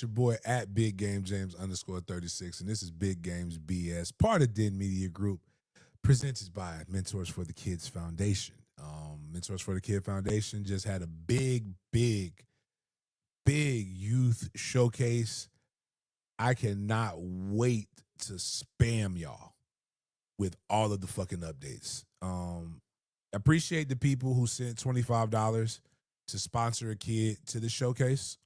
It's your boy at Big Game James _36, and this is Big Games B.S, part of Den Media Group, presented by Mentors for the Kids Foundation. Mentors for the Kid Foundation just had a big youth showcase. I cannot wait to spam y'all with all of the fucking updates. Appreciate the people who sent $25 to sponsor a kid to the showcase.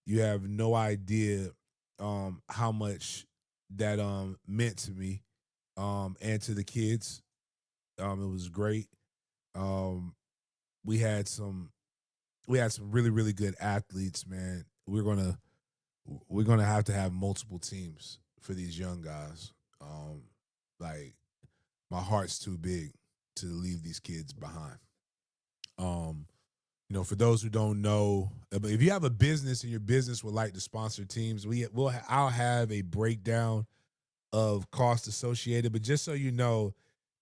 You have no idea how much that meant to me and to the kids. It was great. We had some really good athletes, man. We're gonna have to have multiple teams for these young guys. Like, my heart's too big to leave these kids behind. For those who don't know, if you have a business and your business would like to sponsor teams, I'll have a breakdown of costs associated. But just so you know,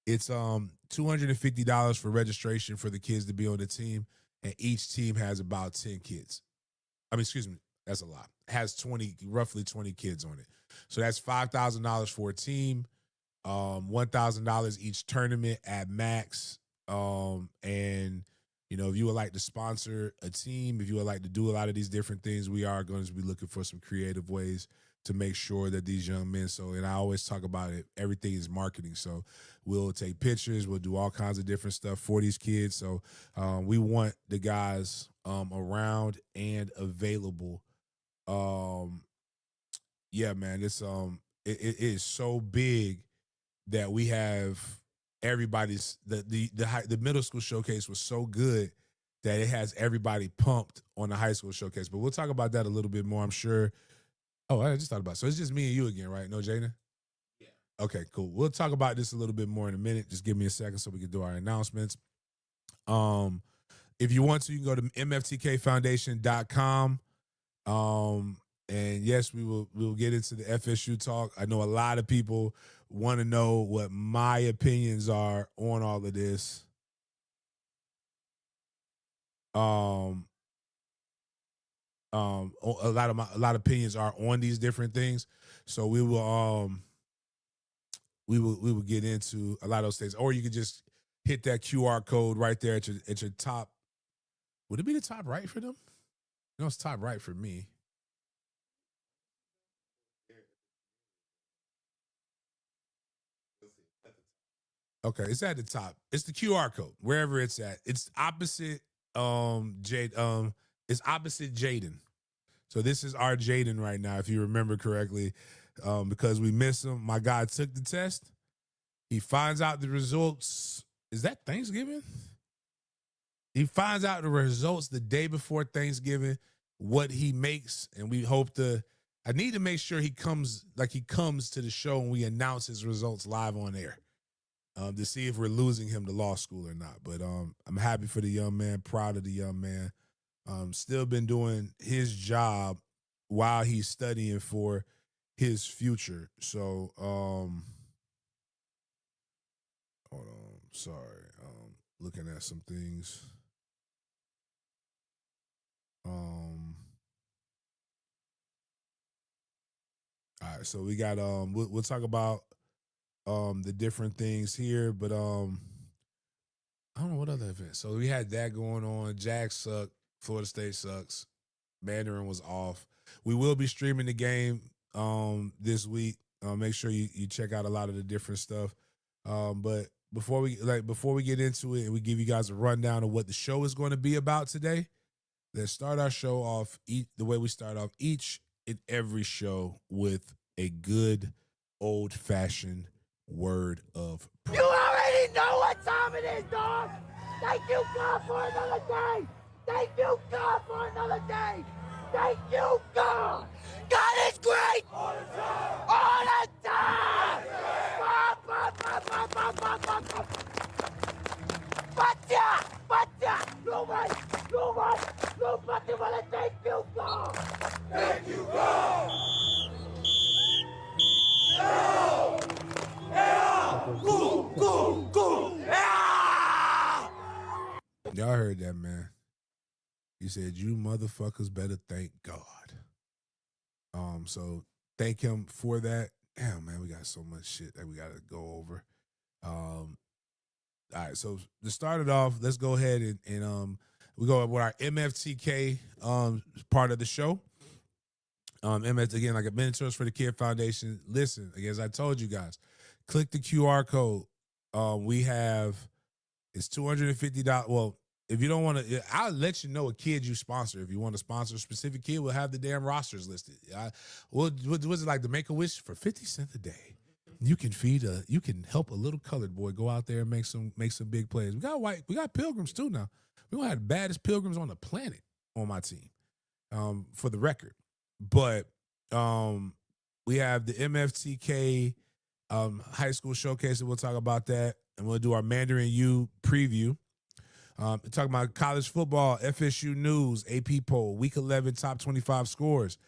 it's $250 for registration for the kids to be on the team, and each team has about 10 kids. I mean, excuse me, that's a lot. It has roughly 20 kids on it. So that's $5,000 for a team, $1,000 each tournament at max. And if you would like to sponsor a team, if you would like to do a lot of these different things, we are going to be looking for some creative ways to make sure that these young men, and I always talk about it, everything is marketing. So we'll take pictures, we'll do all kinds of different stuff for these kids. So we want the guys around and available. Yeah, man, it is so big that we have everybody's the middle school showcase was so good that it has everybody pumped on the high school showcase. But we'll talk about that a little bit more, I'm sure. Oh, I just thought about it. So it's just me and you again, right? No, Jaden? Yeah. Okay, cool. We'll talk about this a little bit more in a minute. Just give me a second so we can do our announcements. If you want to, you can go to mftkfoundation.com. And yes, we'll get into the FSU talk. I know a lot of people want to know what my opinions are on all of this. A lot of opinions are on these different things. So we will get into a lot of those things. Or you could just hit that QR code right there at your top. Would it be the top right for them? No, it's top right for me. Okay, it's at the top. It's the QR code, wherever it's at. It's opposite it's opposite Jaden. So this is our Jaden right now, if you remember correctly. Because we miss him. My guy took the test. He finds out the results. Is that Thanksgiving? He finds out the results the day before Thanksgiving, what he makes, and we hope I need to make sure he comes to the show and we announce his results live on air. To see if we're losing him to law school or not. But I'm happy for the young man, proud of the young man. Still been doing his job while he's studying for his future. So, hold on. Sorry. Looking at some things. All right, so we got we'll talk about the different things here, but I don't know what other events. So we had that going on. Jack sucked. Florida State sucks. Mandarin was off. We will be streaming the game this week. Make sure you check out a lot of the different stuff. But before we get into it and we give you guys a rundown of what the show is going to be about today, let's start our show off the way we start off each and every show with a good old-fashioned word of prayer. You already know what time it is, dog. Thank you, God, for another day. Thank you, God, for another day. Thank you, God. God is great. All the time. All the time. You're right. Thank you, God. Thank you, God. Go. Y'all heard that, man. He said, you motherfuckers better thank God. So thank him for that. Damn, man, we got so much shit that we got to go over. All right, so to start it off, let's go ahead and we go with our MFTK part of the show. MS again, like a Mentors for the Kid Foundation. Listen, again, as I told you guys, click the QR code. We have it's $250. Well, if you don't want to, I'll let you know a kid you sponsor. If you want to sponsor a specific kid, we'll have the damn rosters listed. What was it like to make a wish for 50 cents a day? You can help a little colored boy go out there and make some big plays. We got pilgrims too now. We gonna have the baddest pilgrims on the planet on my team. For the record. But we have the MFTK high school showcase, and we'll talk about that. And we'll do our Mandarin U preview. Talking about college football, FSU news, AP poll, week 11 top 25 scores,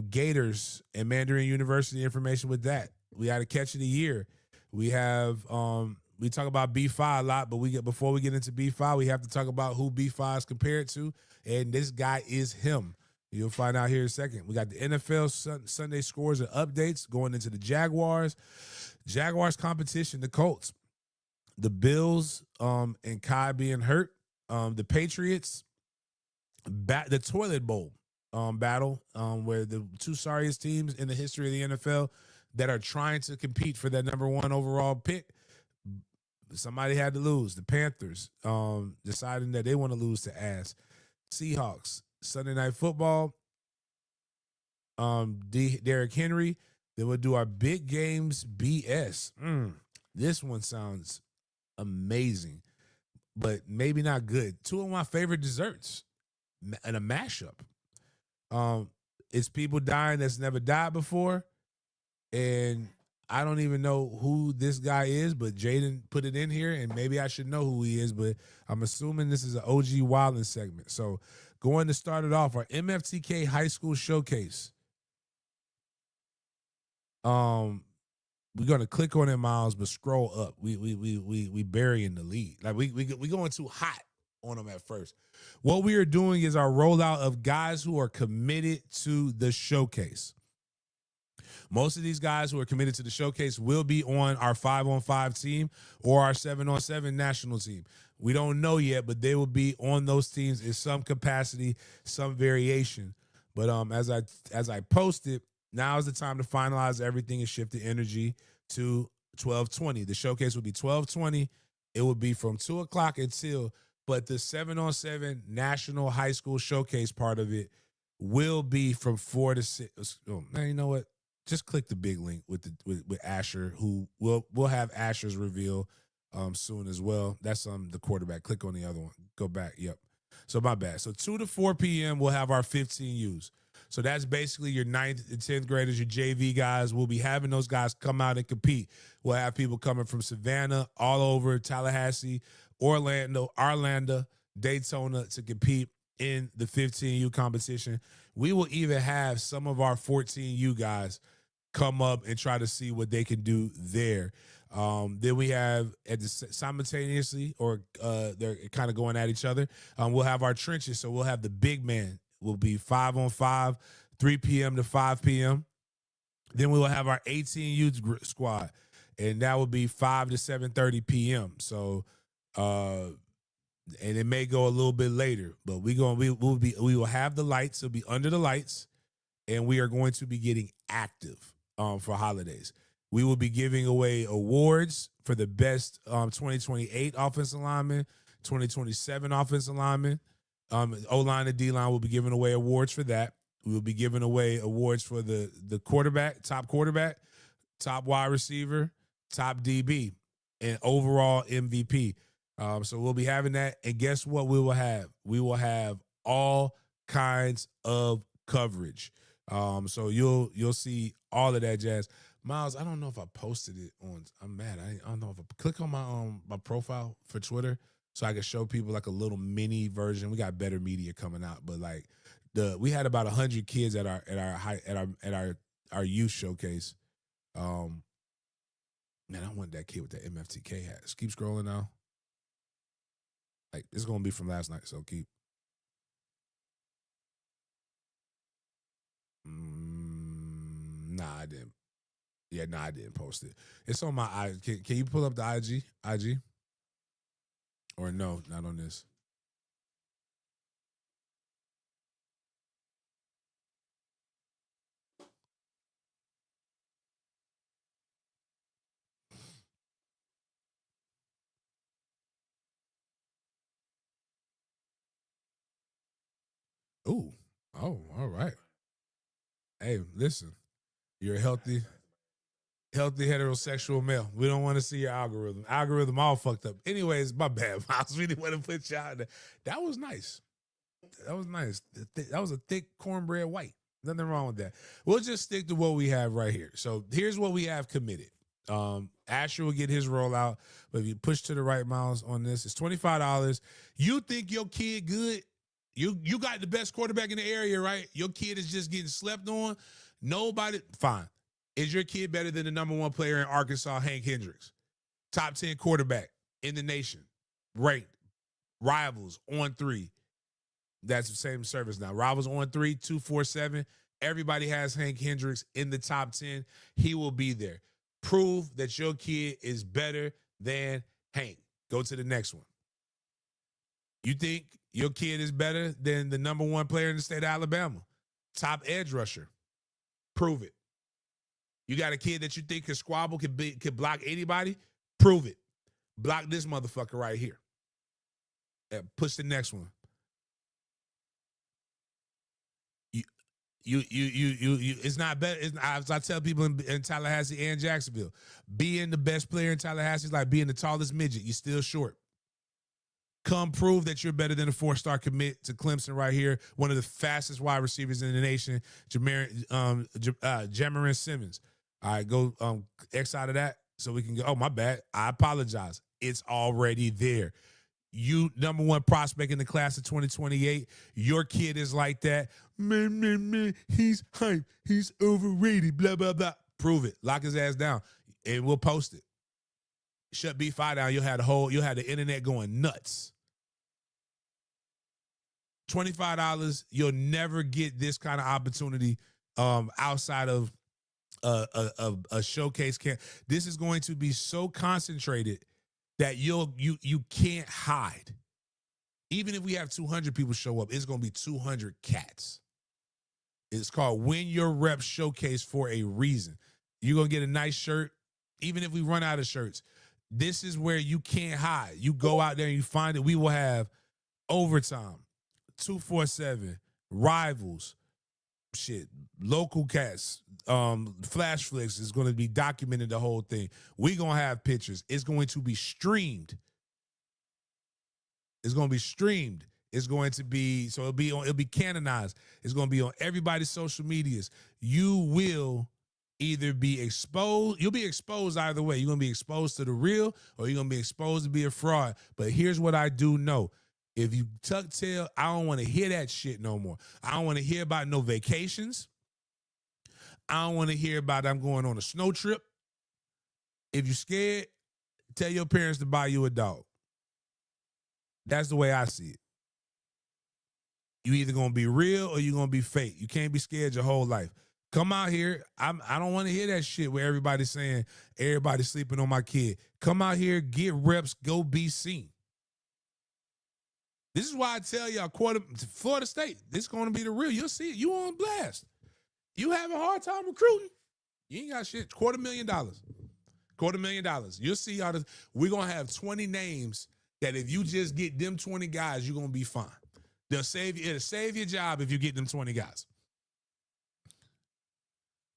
Gators and Mandarin University information with that. We had a catch of the year. We have we talk about B5 a lot, but before we get into B5, we have to talk about who B5 is compared to, and this guy is him. You'll find out here in a second. We got the NFL Sunday scores and updates going into the Jaguars competition, the Colts, the Bills, and Kai being hurt, the Patriots, the toilet bowl battle, where the two sorriest teams in the history of the NFL that are trying to compete for that number one overall pick. Somebody had to lose. The Panthers deciding that they want to lose to ass. Seahawks, Sunday Night Football, Derrick Henry. Then we'll do our big games BS. This one sounds amazing, but maybe not good. Two of my favorite desserts and a mashup. It's people dying that's never died before, and I don't even know who this guy is, but Jaden put it in here, and maybe I should know who he is, but I'm assuming this is an OG Wildin segment. So going to start it off, our MFTK High School Showcase. We're gonna click on it, Miles, but scroll up. We burying the lead. Like we going too hot on them at first. What we are doing is our rollout of guys who are committed to the showcase. Most of these guys who are committed to the showcase will be on our 5-on-5 team or our 7-on-7 national team. We don't know yet, but they will be on those teams in some capacity, some variation. But as I posted, now is the time to finalize everything and shift the energy to 12:20. The showcase will be 12:20. It will be from 2 o'clock until, but the 7-on-7 national high school showcase part of it will be from 4 to 6. Oh, man, you know what? Just click the big link with Asher, who we'll have Asher's reveal soon as well. That's the quarterback. Click on the other one. Go back. Yep. So my bad. So 2 to 4 p.m. we'll have our 15 U's. So that's basically your 9th and 10th graders, your JV guys. We'll be having those guys come out and compete. We'll have people coming from Savannah, all over Tallahassee, Orlando, Daytona to compete in the 15U competition. We will even have some of our 14U guys come up and try to see what they can do there. Then we have simultaneously, or they're kind of going at each other. We'll have our trenches. So we'll have the big man will be 5-on-5, 3 p.m. to 5 p.m. Then we will have our 18 youth squad, and that will be 5 to 7:30 p.m. So, and it may go a little bit later, but we will have the lights. It'll be under the lights, and we are going to be getting active for holidays. We will be giving away awards for the best 2028 offensive lineman, 2027 offensive lineman. O-line and D-line will be giving away awards for that. We will be giving away awards for the quarterback, top wide receiver, top DB, and overall MVP. So we'll be having that. And guess what we will have? We will have all kinds of coverage. So you'll see all of that jazz. Miles, I don't know if I posted it on. I'm mad. I don't know if I click on my profile for Twitter so I can show people like a little mini version. We got better media coming out, but like we had about 100 kids at our youth showcase. Man, I want that kid with that MFTK hat. Just keep scrolling now. Like it's gonna be from last night, so keep. Nah, I didn't. Yeah, nah, I didn't post it. It's on my I. Can you pull up the IG? IG or no? Not on this. Ooh. Oh, all right. Hey, listen. You're a healthy heterosexual male. We don't want to see your algorithm. Algorithm all fucked up. Anyways, my bad. I really want to put you out there. That was nice. That was nice. That was a thick cornbread white. Nothing wrong with that. We'll just stick to what we have right here. So here's what we have committed. Asher will get his rollout, but if you push to the right, Miles, on this, it's $25. You think your kid good? You got the best quarterback in the area, right? Your kid is just getting slept on. Nobody, fine. Is your kid better than the number one player in Arkansas, Hank Hendricks? Top 10 quarterback in the nation, ranked, rivals on 3. That's the same service now. Rivals on 3, 247. Everybody has Hank Hendricks in the top 10. He will be there. Prove that your kid is better than Hank. Go to the next one. You think your kid is better than the number one player in the state of Alabama? Top edge rusher. Prove it. You got a kid that you think could squabble, could block anybody? Prove it. Block this motherfucker right here. Push the next one. You it's not better. As I tell people in Tallahassee and Jacksonville, being the best player in Tallahassee is like being the tallest midget. You're still short. Come prove that you're better than a 4-star commit to Clemson right here. One of the fastest wide receivers in the nation, Jamarin Simmons. All right, go X out of that so we can go. Oh, my bad. I apologize. It's already there. You number one prospect in the class of 2028. Your kid is like that. Man, he's hype. He's overrated. Blah, blah, blah. Prove it. Lock his ass down. And we'll post it. Shut B5 down. You'll have the internet going nuts. $25. You'll never get this kind of opportunity outside of a showcase camp. This is going to be so concentrated that you can't hide. Even if we have 200 people show up, it's going to be 200 cats. It's called Win Your Rep Showcase for a reason. You're going to get a nice shirt, even if we run out of shirts. This is where you can't hide. You go out there and you find it. We will have overtime, 247, rivals, shit, local cats, flash flicks is going to be documented the whole thing. We're going to have pictures. It's going to be streamed. It's going to be streamed. It's going to be, so it'll be canonized. It's going to be on everybody's social medias. You will either be exposed, you'll be exposed either way. You're going to be exposed to the real or you're going to be exposed to be a fraud. But here's what I do know. If you tuck tail, I don't want to hear that shit no more. I don't want to hear about no vacations. I don't want to hear about I'm going on a snow trip. If you're scared, tell your parents to buy you a dog. That's the way I see it. You either gonna be real or you're gonna be fake. You can't be scared your whole life. Come out here. I don't want to hear that shit where everybody's saying everybody's sleeping on my kid. Come out here, get reps, go be seen. This is why I tell y'all, Florida State, this is going to be the real. You'll see it. You on blast. You have a hard time recruiting. You ain't got shit. $250,000. $250,000. You'll see y'all. We're going to have 20 names that if you just get them 20 guys, you're going to be fine. It'll save your job if you get them 20 guys.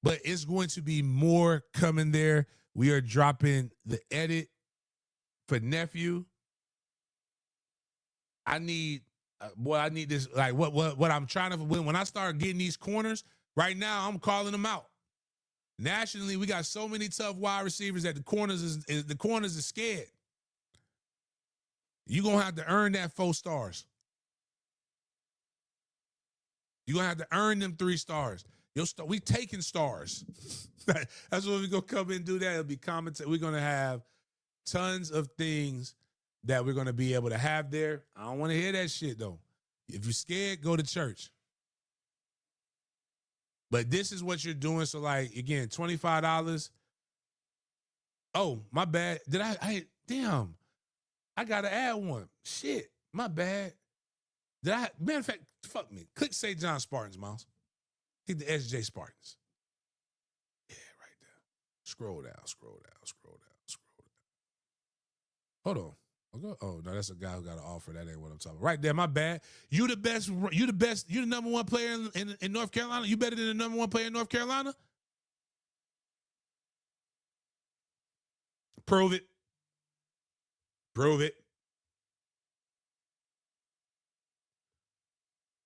But it's going to be more coming there. We are dropping the edit for nephew. I need this. Like what I'm trying to when I start getting these corners right now, I'm calling them out. Nationally, we got so many tough wide receivers that the corners is scared. You're gonna have to earn that 4 stars. You're gonna have to earn them 3 stars. We taking stars. That's what we're gonna come in and do that. It'll be commented. We're gonna have tons of things that we're going to be able to have there. I don't want to hear that shit, though. If you're scared, go to church. But this is what you're doing. So, like, again, $25. Oh, my bad. Did damn, I gotta add one. Shit, my bad. Matter of fact, fuck me. Click St. John Spartans, Miles. Hit the SJ Spartans. Yeah, right there. Scroll down, scroll down, scroll down, scroll down. Hold on. Oh no, that's a guy who got an offer. That ain't what I'm talking about. Right there, my bad. You the best. You the best. You the number one player in North Carolina. You better than the number one player in North Carolina. Prove it. Prove it.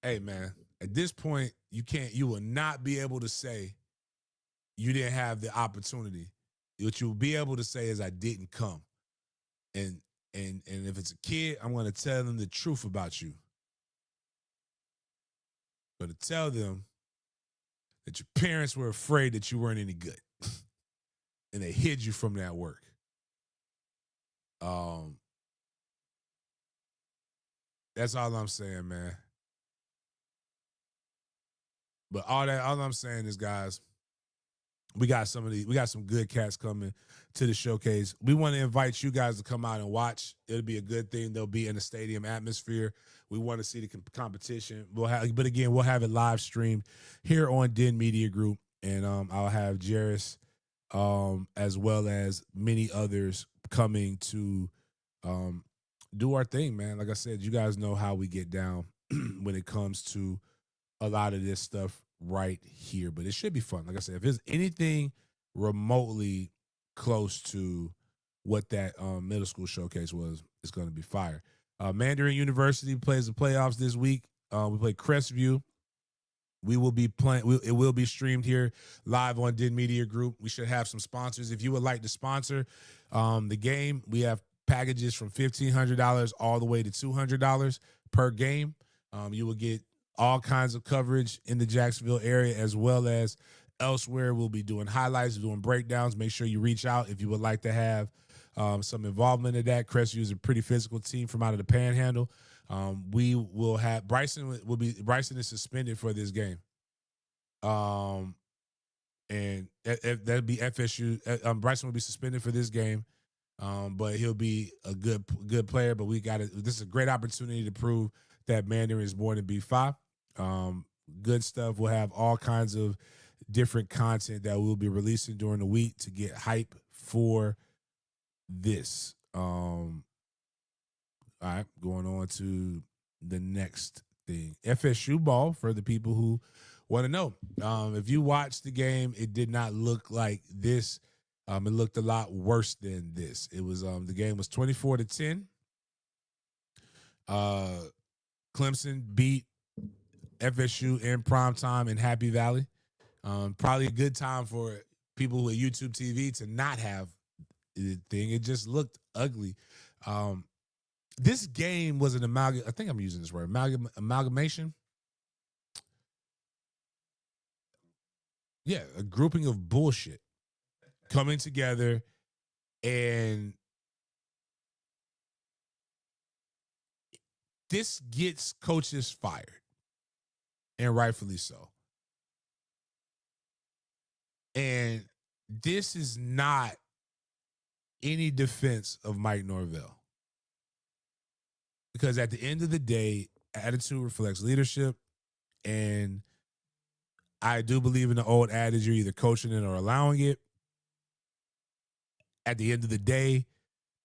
Hey man, at this point, you will not be able to say you didn't have the opportunity. What you'll be able to say is I didn't come. And and if it's a kid, I'm going to tell them the truth about you. I'm going to tell them that your parents were afraid that you weren't any good, and they hid you from that work. Um, that's all I'm saying, man. But all I'm saying is, guys, we got some good cats coming to the showcase. We want to invite you guys to come out and watch. It'll be a good thing. They'll be in a stadium atmosphere. We want to see the competition. But again, we'll have it live streamed here on Den Media Group, and I'll have Jairus, as well as many others coming to do our thing, man. Like I said, you guys know how we get down when it comes to a lot of this stuff right here, but it should be fun. Like I said, if there's anything remotely close to what that middle school showcase was, it's going to be fire. Mandarin University plays the playoffs this week. We play Crestview. We will be playing. It will be streamed here live on Den Media Group. We should have some sponsors. If you would like to sponsor the game, we have packages from $1,500 all the way to $200 per game. You will get all kinds of coverage in the Jacksonville area as well as elsewhere. We'll be doing highlights, doing breakdowns. Make sure you reach out if you would like to have some involvement in that. Crestview is a pretty physical team from out of the Panhandle. We will have Bryson is suspended for this game. And that'd be FSU. Bryson will be suspended for this game. But he'll be a good player. But this is a great opportunity to prove that Mandarin is more than B5. Good stuff. We'll have all kinds of different content that we'll be releasing during the week to get hype for this. All right, going on to the next thing. FSU ball for the people who want to know. If you watched the game, it did not look like this. It looked a lot worse than this. It was the game was 24-10. Clemson beat FSU in primetime in Happy Valley. Probably a good time for people with YouTube TV to not have the thing. It just looked ugly. This game was an I think I'm using this word. Amalgamation. Yeah, a grouping of bullshit coming together, and this gets coaches fired, and rightfully so. And this is not any defense of Mike Norvell, because at the end of the day, attitude reflects leadership, and I do believe in the old adage: you're either coaching it or allowing it. At the end of the day,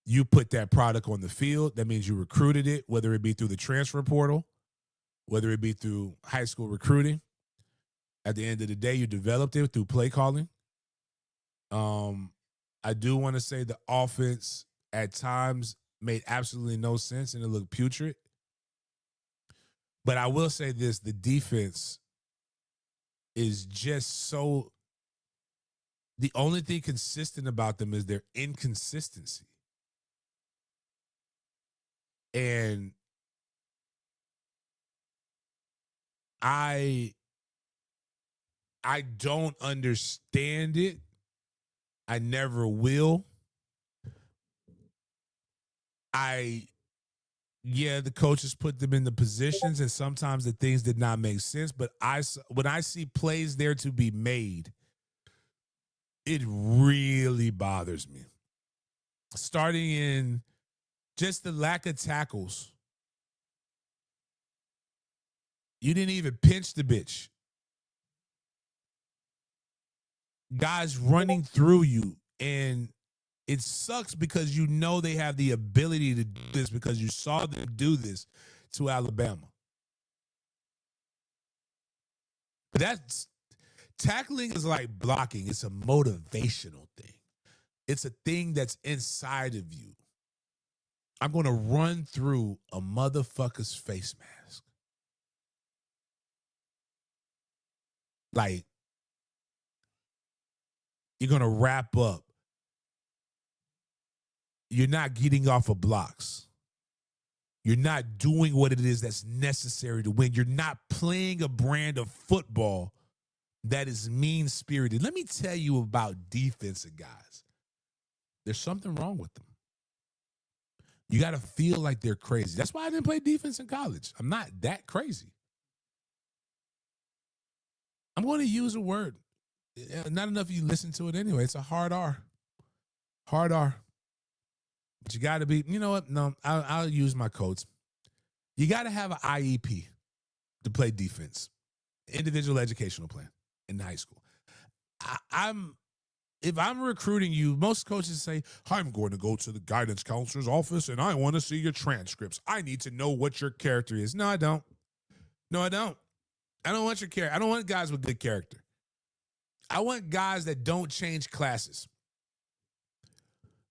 you put that product on the field. That means you recruited it, whether it be through the transfer portal, whether it be through high school recruiting. At the end of the day, you developed it through play calling. I do want to say the offense at times made absolutely no sense and it looked putrid. But I will say this, the defense is just so, the only thing consistent about them is their inconsistency. And I don't understand it. I never will. yeah, the coaches put them in the positions, and sometimes the things did not make sense. But when I see plays there to be made, it really bothers me. Starting in just the lack of tackles. You didn't even pinch the bitch. Guys running through you, and it sucks because you know they have the ability to do this because you saw them do this to Alabama. But that's tackling is like blocking. It's a motivational thing. It's a thing that's inside of you. I'm going to run through a motherfucker's face mask. Like, you're going to wrap up. You're not getting off of blocks. You're not doing what it is that's necessary to win. You're not playing a brand of football that is mean-spirited. Let me tell you about defensive guys. There's something wrong with them. You got to feel like they're crazy. That's why I didn't play defense in college. I'm not that crazy. I'm going to use a word. Not enough of you listen to it anyway. It's a hard R. Hard R. But you got to be, you know what? No, I'll use my codes. You got to have an IEP to play defense, individual educational plan in high school. If I'm recruiting you, most coaches say, I'm going to go to the guidance counselor's office and I want to see your transcripts. I need to know what your character is. No, I don't. No, I don't. I don't want your character. I don't want guys with good character. I want guys that don't change classes.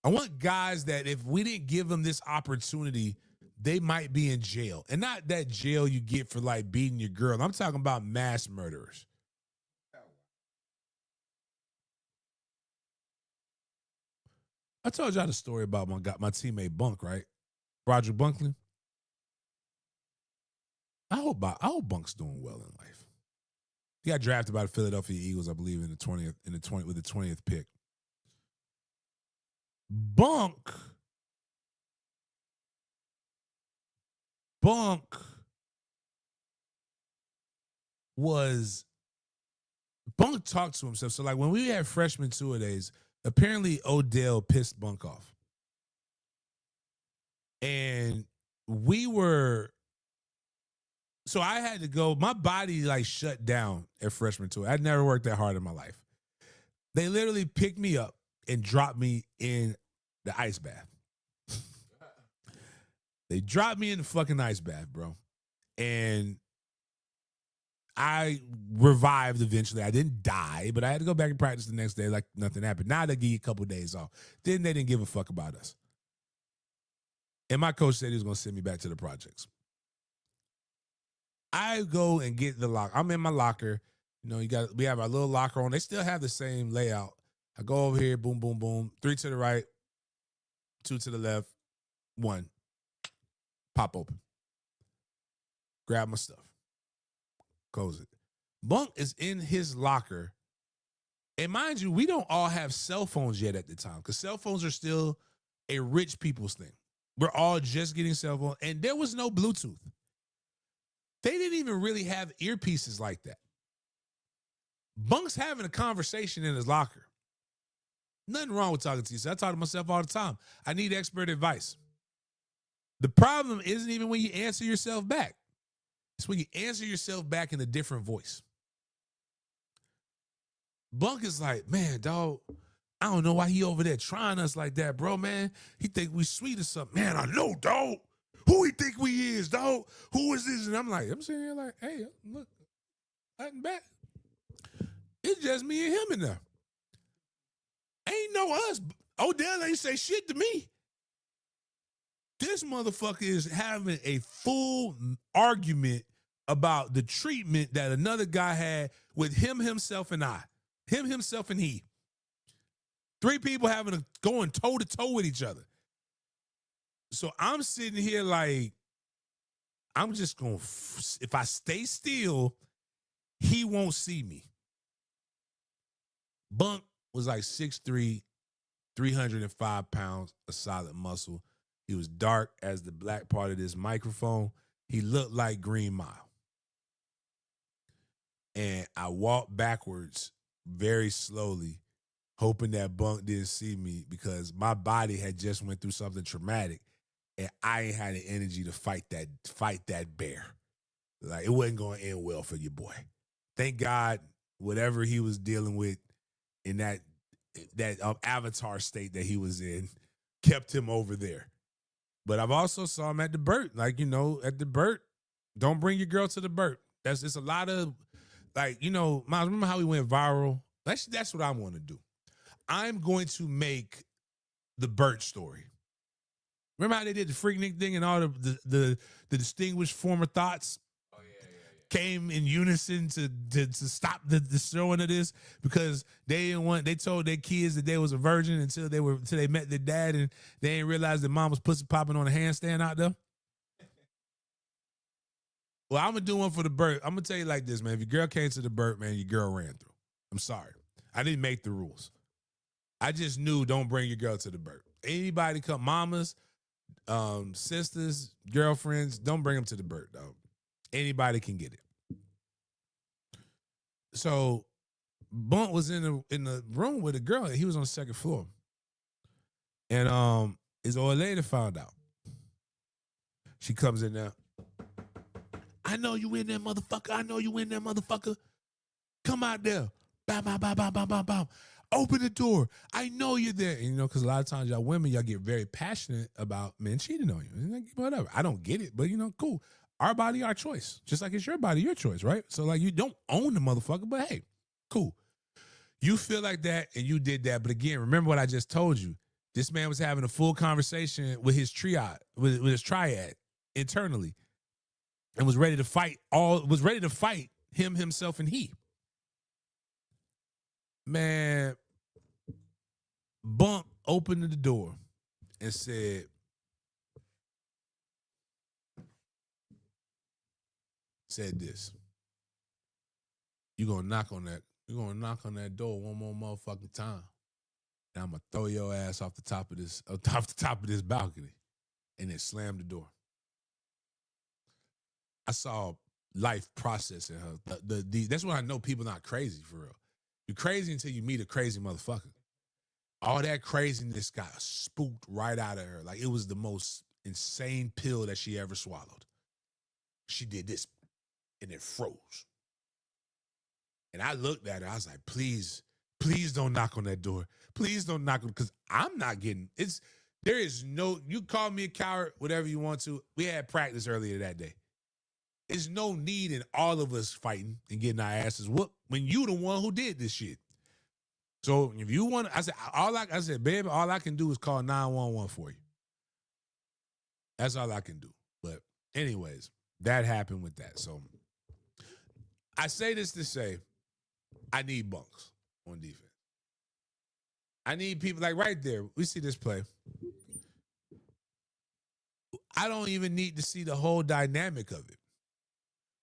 I want guys that if we didn't give them this opportunity, they might be in jail. And not that jail you get for like beating your girl. I'm talking about mass murderers. I told y'all the story about my teammate Bunk, right? Roger Bunkley. I hope Bunk's doing well in life. He got drafted by the Philadelphia Eagles, I believe, with the 20th pick. Bunk talked to himself. So like when we had freshman tour days, apparently Odell pissed Bunk off. And so I had to go, my body like shut down at freshman tour. I'd never worked that hard in my life. They literally picked me up and dropped me in the ice bath. They dropped me in the fucking ice bath, bro. And I revived eventually. I didn't die, but I had to go back and practice the next day like nothing happened. Now they give you a couple of days off. Then they didn't give a fuck about us. And my coach said he was going to send me back to the projects. I go and get the locker. I'm in my locker. You know, we have our little locker on. They still have the same layout. I go over here, boom, boom, boom. 3 to the right, 2 to the left, 1. Pop open. Grab my stuff. Close it. Bunk is in his locker. And mind you, we don't all have cell phones yet at the time because cell phones are still a rich people's thing. We're all just getting cell phones. And there was no Bluetooth. They didn't even really have earpieces like that. Bunk's having a conversation in his locker. Nothing wrong with talking to you. So I talk to myself all the time. I need expert advice. The problem isn't even when you answer yourself back. It's when you answer yourself back in a different voice. Bunk is like, man, dog, I don't know why he over there trying us like that, bro, man. He think we sweet or something. Man, I know, dog. Who he think we is, dog? Who is this? And I'm sitting here like, hey, look, nothing back. It's just me and him in there. Ain't no us. Odell ain't say shit to me. This motherfucker is having a full argument about the treatment that another guy had with him, himself, and I. Him, himself, and he. 3 people going toe-to-toe with each other. So I'm sitting here like, I'm just going to, if I stay still, he won't see me. Bunk was like 6'3", 305 pounds of solid muscle. He was dark as the black part of this microphone. He looked like Green Mile. And I walked backwards very slowly, hoping that Bunk didn't see me because my body had just went through something traumatic, and I ain't had the energy to fight that bear. Like, it wasn't going to end well for your boy. Thank God, whatever he was dealing with in that avatar state that he was in kept him over there. But I've also saw him at the Burt. Like, at the Burt, don't bring your girl to the Burt. It's a lot of, like, Miles, remember how we went viral? That's what I want to do. I'm going to make the Burt story. Remember how they did the Freaknik thing and all the distinguished former thoughts came in unison to stop the showing of this because they told their kids that they was a virgin until they met their dad, and they didn't realize that mom was pussy popping on a handstand out there. Well, I'm gonna do one for the Burt. I'm gonna tell you like this, man. If your girl came to the Burt, man, your girl ran through. I'm sorry. I didn't make the rules. I just knew don't bring your girl to the Burt. Anybody come, mamas, sisters, girlfriends, don't bring them to the Burt, dog. Anybody can get it. So Bunt was in the room with a girl. He was on the second floor. And his old lady found out. She comes in there. I know you in there, motherfucker. I know you in there, motherfucker. Come out there. Bow, bow, bow, bow, bow, bow, bow. Open the door. I know you're there. And, because a lot of times y'all women, y'all get very passionate about men cheating on you. Like, whatever. I don't get it, but, cool. Our body, our choice. Just like it's your body, your choice, right? So, like, you don't own the motherfucker, but hey, cool. You feel like that and you did that. But again, remember what I just told you. This man was having a full conversation with his triad, with his triad internally, and was ready to fight him, himself, and he. Man, Bump opened the door and said, this. You're gonna knock on that door one more motherfucking time. And I'm gonna throw your ass off the top of this balcony. And then slam the door. I saw life process in her. That's when I know people not crazy for real. You're crazy until you meet a crazy motherfucker. All that craziness got spooked right out of her. Like, it was the most insane pill that she ever swallowed. She did this and it froze. And I looked at her. I was like, please don't knock on that door. Please don't knock on, because I'm not getting, you call me a coward, whatever you want to. We had practice earlier that day. There's no need in all of us fighting and getting our asses whooped when you the one who did this shit. So if you want, I said, baby, all I can do is call 911 for you. That's all I can do. But anyways, that happened with that. So I say this to say, I need bunks on defense. I need people like right there. We see this play. I don't even need to see the whole dynamic of it.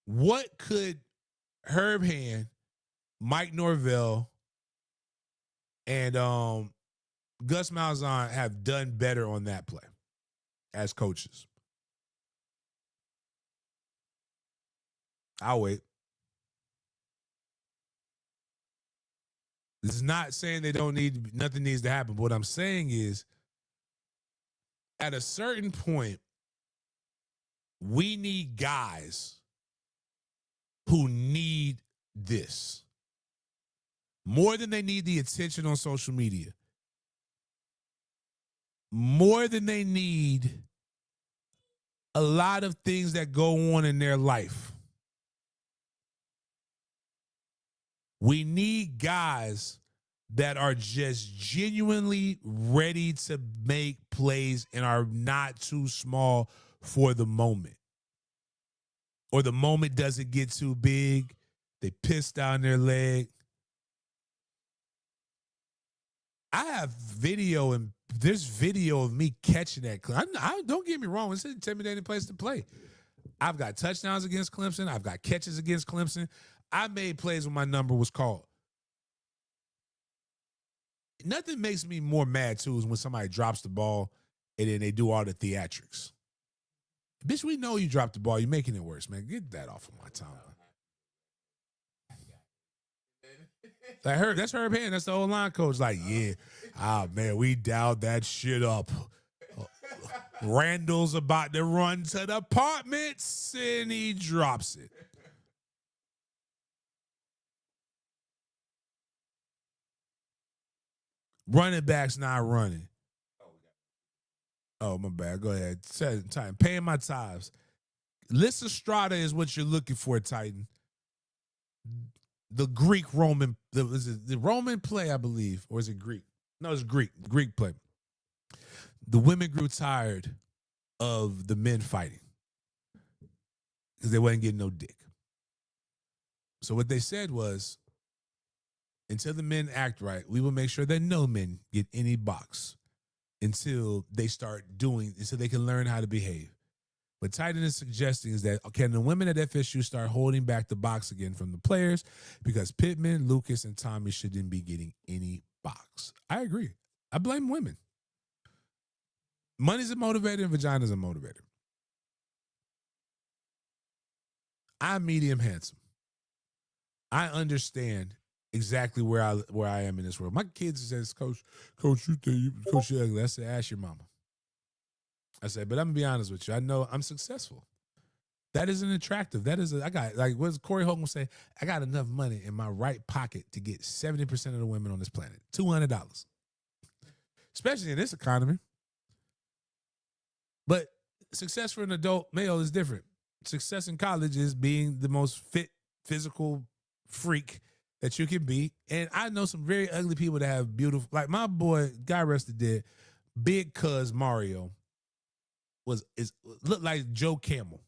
What could Herb Hand, Mike Norvell, and Gus Malzahn have done better on that play as coaches? I'll wait. This is not saying nothing needs to happen. But what I'm saying is, at a certain point, we need guys who need this more than they need the attention on social media, more than they need a lot of things that go on in their life. We need guys that are just genuinely ready to make plays and are not too small for the moment. Or the moment doesn't get too big. They piss down their leg. I have video, and there's video of me catching that. Don't get me wrong. It's an intimidating place to play. I've got touchdowns against Clemson. I've got catches against Clemson. I made plays when my number was called. Nothing makes me more mad, too, is when somebody drops the ball and then they do all the theatrics. Bitch, we know you dropped the ball. You're making it worse, man. Get that off of my timeline. That's Herb Hand. That's the old line coach. Like, yeah, man, we dialed that shit up. Randall's about to run to the apartments, and he drops it. Running back's not running. Oh, my bad. Go ahead. Titan. Paying my tithes. Lysistrata is what you're looking for, Titan. The Greek Roman, the Roman play, I believe, or is it Greek? No, it's Greek. Greek play. The women grew tired of the men fighting because they wasn't getting no dick. So what they said was, until the men act right, we will make sure that no men get any box until they can learn how to behave. What Titan is suggesting is that, can the women at FSU start holding back the box again from the players? Because Pittman, Lucas, and Tommy shouldn't be getting any box. I agree. I blame women. Money's a motivator and vagina's a motivator. I'm medium handsome. I understand exactly where I am in this world. My kids says, Coach, you think Coach, you ugly. I said, ask your mama. I said, but I'm gonna be honest with you. I know I'm successful. That isn't attractive. I got, like, what does Corey Holcomb say? I got enough money in my right pocket to get 70% of the women on this planet. $200. Especially in this economy. But success for an adult male is different. Success in college is being the most fit, physical freak that you can be. And I know some very ugly people that have beautiful, like my boy, God rest the dead, Big Cuz Mario looked like Joe Camel.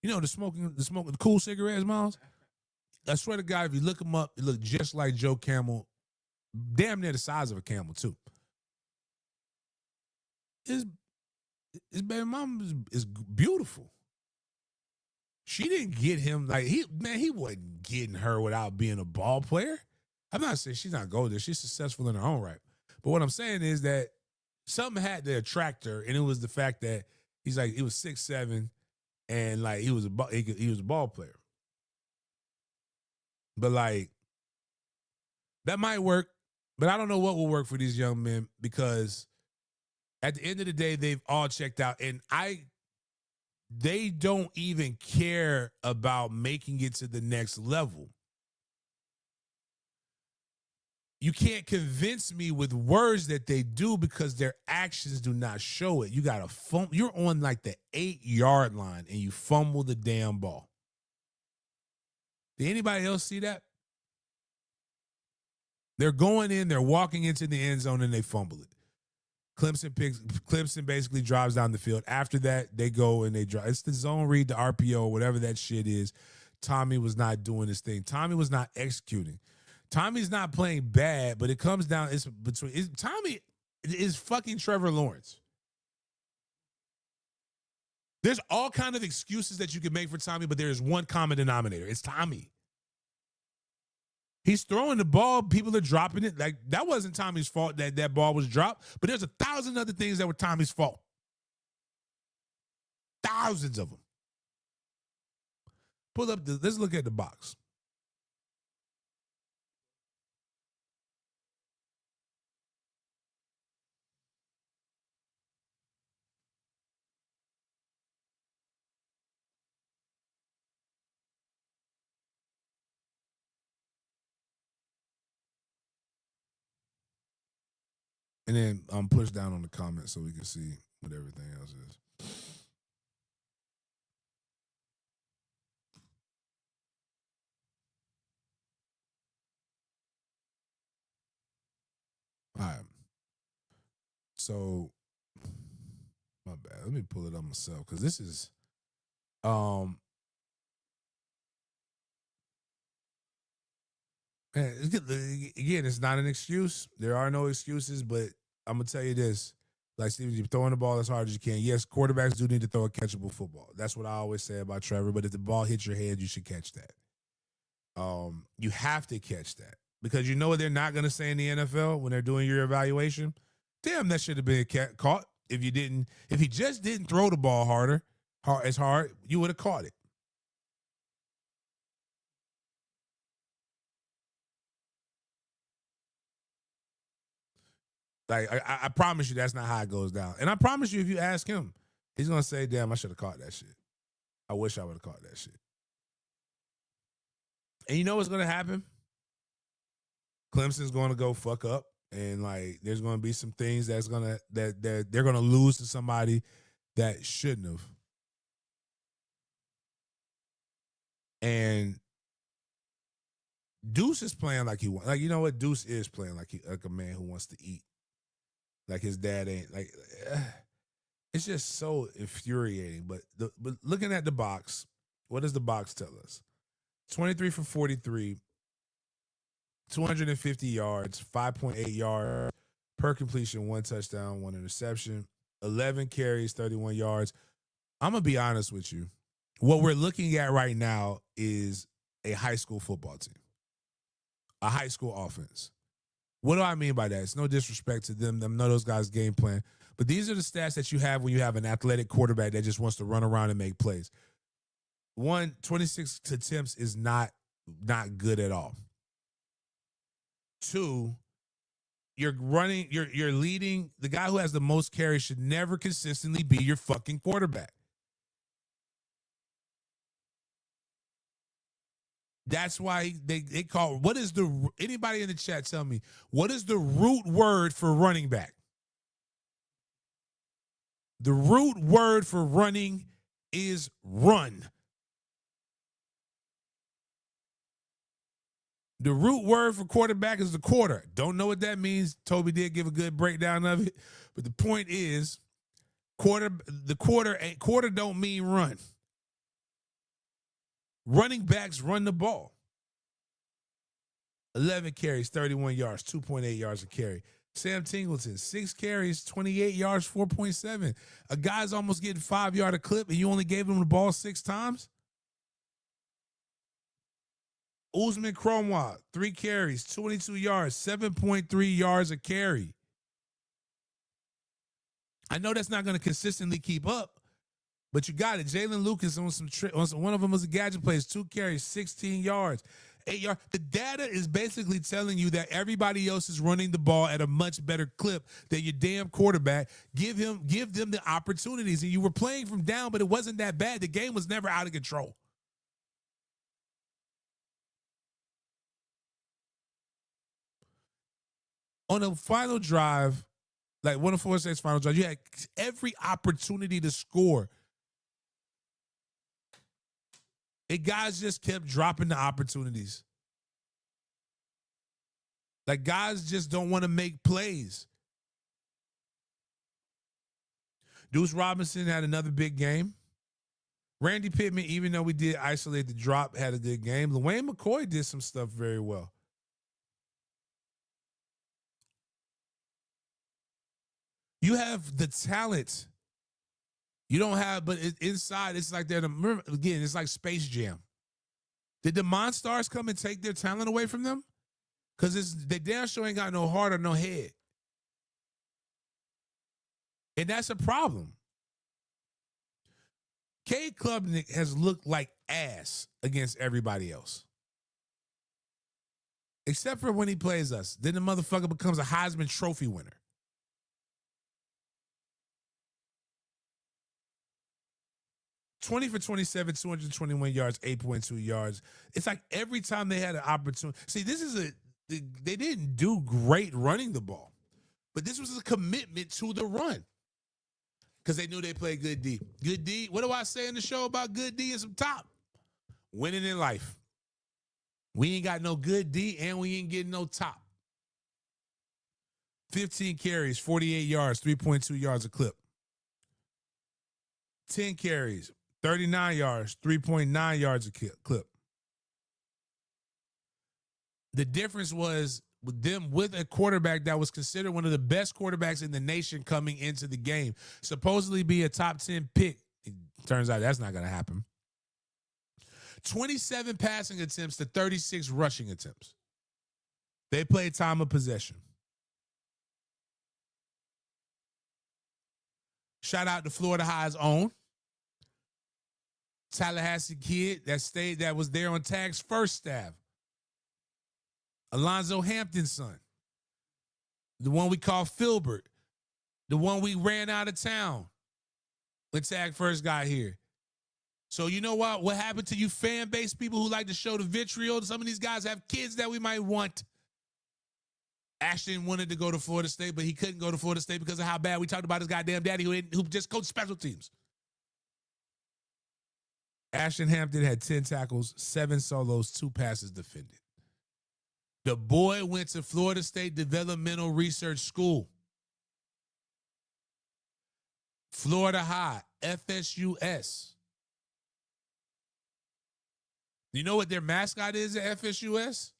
You know, the cool cigarettes, Miles? I swear to God, if you look him up, it looked just like Joe Camel, damn near the size of a camel, too. His baby mom is beautiful. She didn't get him, like, he wasn't getting her without being a ball player. I'm not saying she's not golden. She's successful in her own right. But what I'm saying is that something had to attract her, and it was the fact that he was 6'7", and like he was a ball player. But like that might work, but I don't know what will work for these young men, because at the end of the day, they've all checked out, and they don't even care about making it to the next level. You can't convince me with words that they do, because their actions do not show it. You got to fumble. You're on like the 8-yard line and you fumble the damn ball. Did anybody else see that? They're going in, they're walking into the end zone, and they fumble it. Clemson basically drives down the field. After that, they go and they drive. It's the zone read, the RPO, whatever that shit is. Tommy was not doing his thing. Tommy was not executing. Tommy's not playing bad, but it comes down, Tommy is fucking Trevor Lawrence. There's all kind of excuses that you can make for Tommy, but there is one common denominator. It's Tommy. He's throwing the ball. People are dropping it. Like, that wasn't Tommy's fault that ball was dropped, but there's 1,000 other things that were Tommy's fault. Thousands of them. Let's look at the box. And then push down on the comments so we can see what everything else is. All right. So, my bad. Let me pull it up myself, because this is again, it's not an excuse. There are no excuses, but I'm gonna tell you this: like, Steven, you're throwing the ball as hard as you can. Yes, quarterbacks do need to throw a catchable football. That's what I always say about Trevor. But if the ball hits your head, you should catch that. You have to catch that, because you know what they're not gonna say in the NFL when they're doing your evaluation. Damn, that should have been caught. if he just didn't throw the ball as hard, you would have caught it. Like I promise you, that's not how it goes down. And I promise you, if you ask him, he's gonna say, "Damn, I should have caught that shit. I wish I would have caught that shit." And you know what's gonna happen? Clemson's gonna go fuck up, and like there's gonna be some things that they're gonna lose to somebody that shouldn't have. And Deuce is playing like he wants. Like, you know what? Deuce is playing like a man who wants to eat. Like his dad ain't like. It's just so infuriating. But looking at the box, what does the box tell us? 23 for 43, 250 yards, 5.8 yards per completion, 1 touchdown, 1 interception, 11 carries, 31 yards. I'm going to be honest with you. What we're looking at right now is a high school football team, a high school offense. What do I mean by that? It's no disrespect to them. Know those guys' game plan. But these are the stats that you have when you have an athletic quarterback that just wants to run around and make plays. 26 attempts is not good at all. 2, you're leading. The guy who has the most carries should never consistently be your fucking quarterback. That's why they call, anybody in the chat tell me, what is the root word for running back? The root word for running is run. The root word for quarterback is the quarter. Don't know what that means. Toby did give a good breakdown of it. But the point is, quarter don't mean run. Running backs run the ball. 11 carries, 31 yards, 2.8 yards a carry. Sam Tingleton, 6 carries, 28 yards, 4.7. A guy's almost getting 5-yard a clip, and you only gave him the ball 6 times? Usman Cromwell, 3 carries, 22 yards, 7.3 yards a carry. I know that's not going to consistently keep up, but you got it. Jalen Lucas on one of them was a gadget plays, 2 carries, 16 yards, 8 yards. The data is basically telling you that everybody else is running the ball at a much better clip than your damn quarterback. Give them the opportunities. And you were playing from down, but it wasn't that bad. The game was never out of control. On the final drive, like one of Florida State's final drive, you had every opportunity to score. And guys just kept dropping the opportunities. Like, guys just don't want to make plays. Deuce Robinson had another big game. Randy Pittman, even though we did isolate the drop, had a good game. LaWayne McCoy did some stuff very well. You have the talent. You don't have, but inside, it's like again, it's like Space Jam. Did the Monstars come and take their talent away from them? Because they damn sure ain't got no heart or no head. And that's a problem. Cade Klubnik has looked like ass against everybody else. Except for when he plays us. Then the motherfucker becomes a Heisman Trophy winner. $20 for 27, 221 yards, 8.2 yards. It's like every time they had an opportunity. See, they didn't do great running the ball, but this was a commitment to the run because they knew they played good D. Good D. What do I say in the show about good D and some top? Winning in life. We ain't got no good D and we ain't getting no top. 15 carries, 48 yards, 3.2 yards a clip. 10 carries, 39 yards, 3.9 yards a clip. The difference was with them with a quarterback that was considered one of the best quarterbacks in the nation coming into the game. Supposedly be a top 10 pick. It turns out that's not going to happen. 27 passing attempts to 36 rushing attempts. They played time of possession. Shout out to Florida High's own Tallahassee kid that was there on Tag's first staff. Alonzo Hampton's son. The one we call Filbert. The one we ran out of town when Tag first got here. So you know what? What happened to you fan base people who like to show the vitriol? Some of these guys have kids that we might want. Ashton wanted to go to Florida State, but he couldn't go to Florida State because of how bad we talked about his goddamn daddy who just coached special teams. Ashton Hampton had 10 tackles, 7 solos, 2 passes defended. The boy went to Florida State Developmental Research School. Florida High, FSUS. You know what their mascot is at FSUS?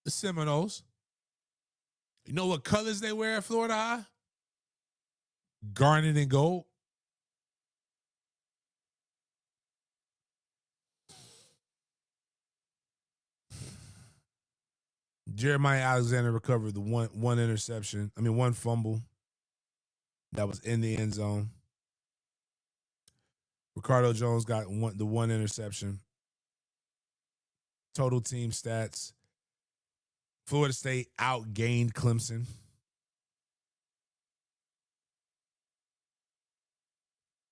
The Seminoles. You know what colors they wear at Florida High? Garnet and gold. Jeremiah Alexander recovered the one interception. One fumble that was in the end zone. Ricardo Jones got the one interception. Total team stats. Florida State outgained Clemson.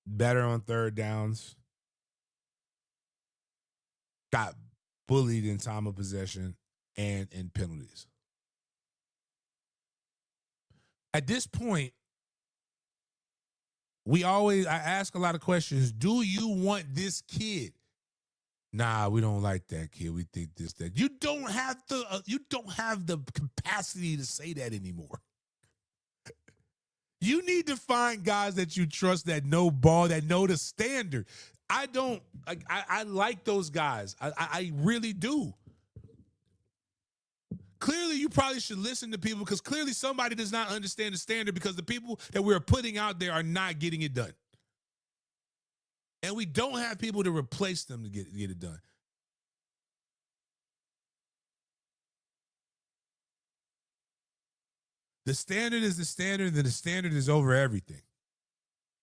Better on third downs. Got bullied in time of possession and in penalties. At this point, I ask a lot of questions. Do you want this kid? Nah, we don't like that kid. We think this, that. You don't have the capacity to say that anymore. You need to find guys that you trust that know ball, that know the standard. I like those guys. I really do. Clearly, you probably should listen to people because clearly somebody does not understand the standard because the people that we're putting out there are not getting it done. And we don't have people to replace them to get it done. The standard is the standard, and the standard is over everything.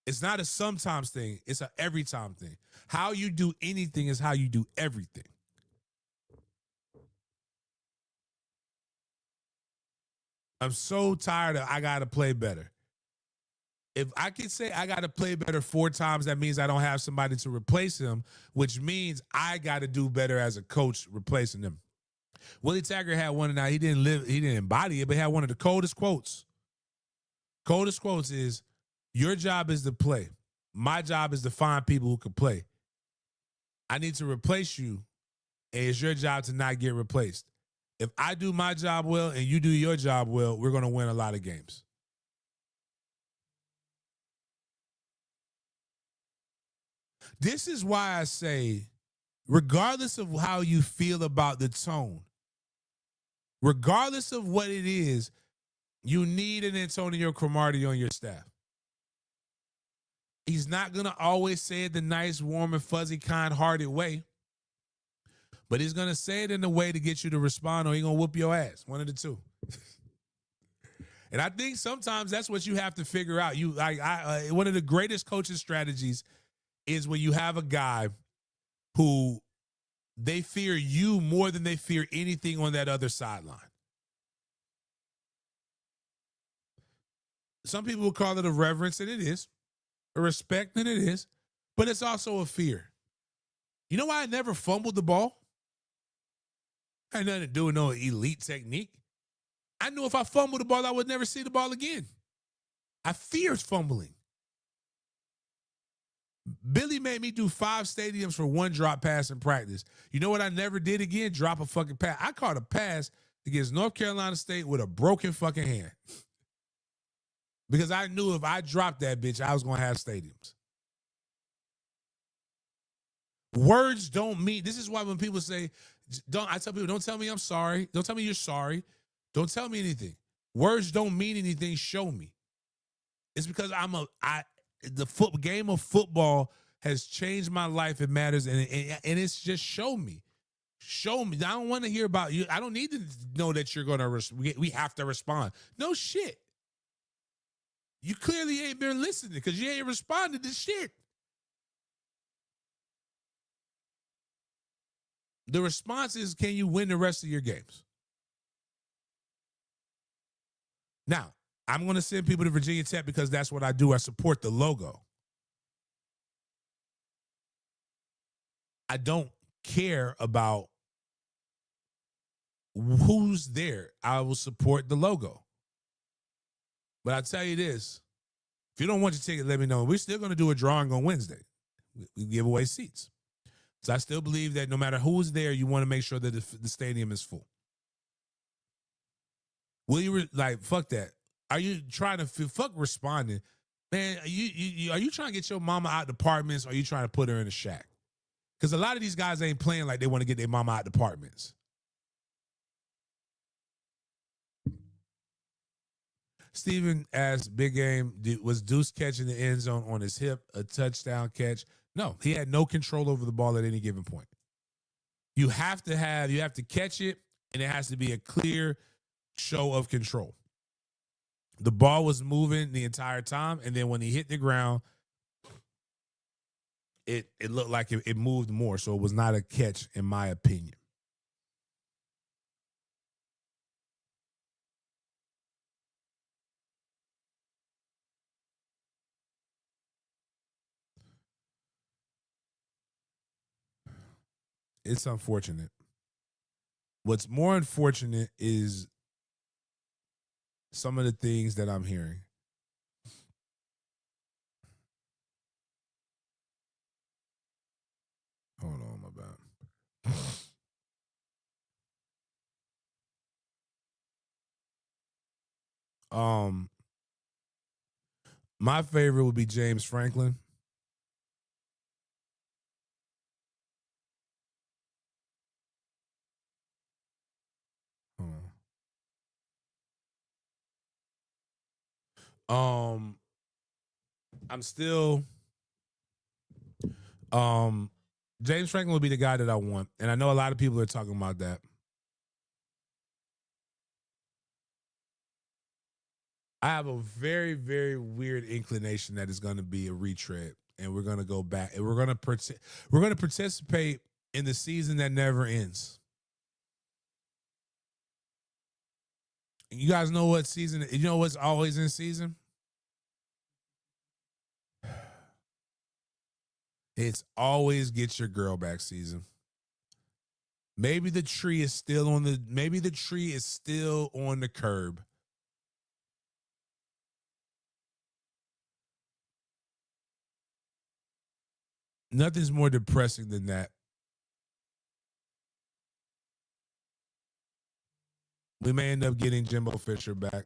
It's not a sometimes thing. It's a every time thing. How you do anything is how you do everything. I'm so tired of I got to play better. If I can say I got to play better 4 times, that means I don't have somebody to replace him, which means I got to do better as a coach replacing him. Willie Taggart had one now. He didn't embody it, but he had one of the coldest quotes. Coldest quotes is, your job is to play. My job is to find people who can play. I need to replace you, and it's your job to not get replaced. If I do my job well and you do your job well, we're going to win a lot of games. This is why I say, regardless of how you feel about the tone, regardless of what it is, you need an Antonio Cromartie on your staff. He's not going to always say it the nice, warm, and fuzzy, kind-hearted way. But he's going to say it in a way to get you to respond, or he's going to whoop your ass. One of the two. And I think sometimes that's what you have to figure out. One of the greatest coaching strategies is when you have a guy who they fear you more than they fear anything on that other sideline. Some people will call it a reverence, and it is. A respect, and it is. But it's also a fear. You know why I never fumbled the ball? I had nothing to do with no elite technique. I knew if I fumbled the ball, I would never see the ball again. I feared fumbling. Billy made me do 5 stadiums for 1 drop pass in practice. You know what I never did again? Drop a fucking pass. I caught a pass against North Carolina State with a broken fucking hand. Because I knew if I dropped that bitch, I was going to have stadiums. Words don't mean, this is why when people say, I tell people, don't tell me I'm sorry. Don't tell me you're sorry. Don't tell me anything. Words don't mean anything. Show me. It's because the game of football has changed my life. It matters. And it's just show me. Show me. I don't want to hear about you. I don't need to know that you're going to, we have to respond. No shit. You clearly ain't been listening because you ain't responded to shit. The response is, can you win the rest of your games? Now, I'm going to send people to Virginia Tech because that's what I do. I support the logo. I don't care about who's there. I will support the logo. But I tell you this, if you don't want your ticket, let me know. We're still going to do a drawing on Wednesday. We give away seats. So I still believe that no matter who's there, you want to make sure that the stadium is full. Will you fuck that? Are you trying to fuck responding? Man, are you trying to get your mama out the apartments or are you trying to put her in a shack? Because a lot of these guys ain't playing like they want to get their mama out the apartments. Steven asked, big game, was Deuce catching the end zone on his hip a touchdown catch? No, he had no control over the ball at any given point. You have to catch it, and it has to be a clear show of control. The ball was moving the entire time, and then when he hit the ground, it looked like it moved more, so it was not a catch, in my opinion. It's unfortunate. What's more unfortunate is some of the things that I'm hearing. Hold on, my bad. My favorite would be James Franklin. I'm still James Franklin would be the guy that I want, and I know a lot of people are talking about that. I have a very, very weird inclination that it's going to be a retread, and we're going to go back, and we're going to participate in the season that never ends. You guys know what season? You know what's always in season? It's always get your girl back season. Maybe the tree is still on the curb. Nothing's more depressing than that. We may end up getting Jimbo Fisher back.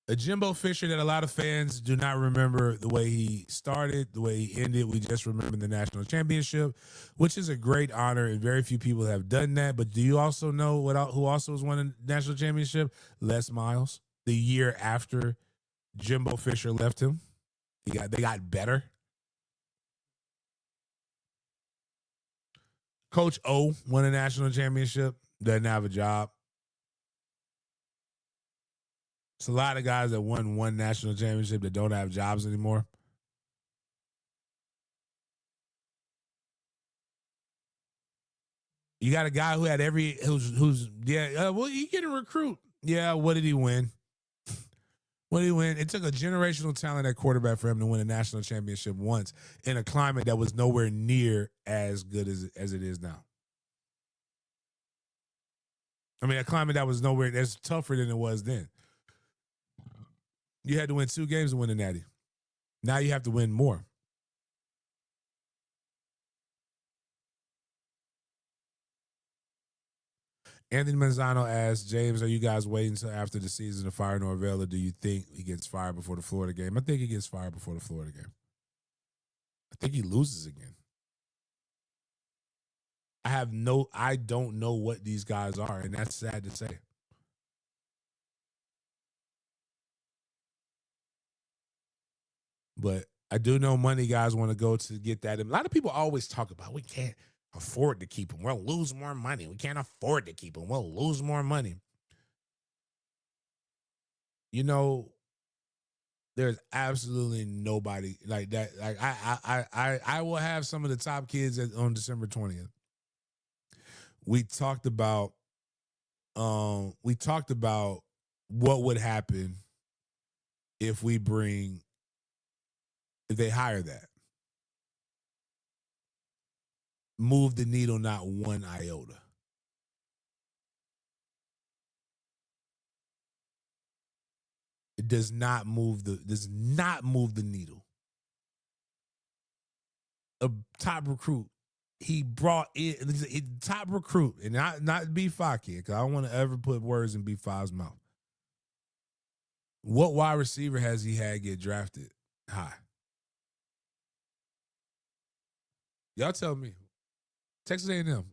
A Jimbo Fisher that a lot of fans do not remember the way he started, the way he ended. We just remember the national championship, which is a great honor, and very few people have done that. But do you also know who also was won the national championship? Les Miles, the year after Jimbo Fisher left him. They got better. Coach O won a national championship, doesn't have a job. It's a lot of guys that won one national championship that don't have jobs anymore. You got a guy who had well, he can recruit. Yeah, what did he win? What did he win? It took a generational talent at quarterback for him to win a national championship once in a climate that was nowhere near as good as it is now. I mean, a climate that was nowhere as tougher than it was then. You had to win 2 games to win the Natty. Now you have to win more. Anthony Manzano asked, James, are you guys waiting until after the season to fire Norvell, or do you think he gets fired before the Florida game? I think he gets fired before the Florida game. I think he loses again. I don't know what these guys are, and that's sad to say. But I do know money guys want to go to get that. And a lot of people always talk about we can't afford to keep him. We'll lose more money. We can't afford to keep him. We'll lose more money. You know, there's absolutely nobody like that. Like I will have some of the top kids on December 20th. We talked about what would happen if if they hire that. Move the needle not one iota. It does not move the needle. A top recruit. He brought in top recruit, and not B5 kid, because I don't want to ever put words in B5's mouth. What wide receiver has he had get drafted high? Y'all tell me. Texas A&M,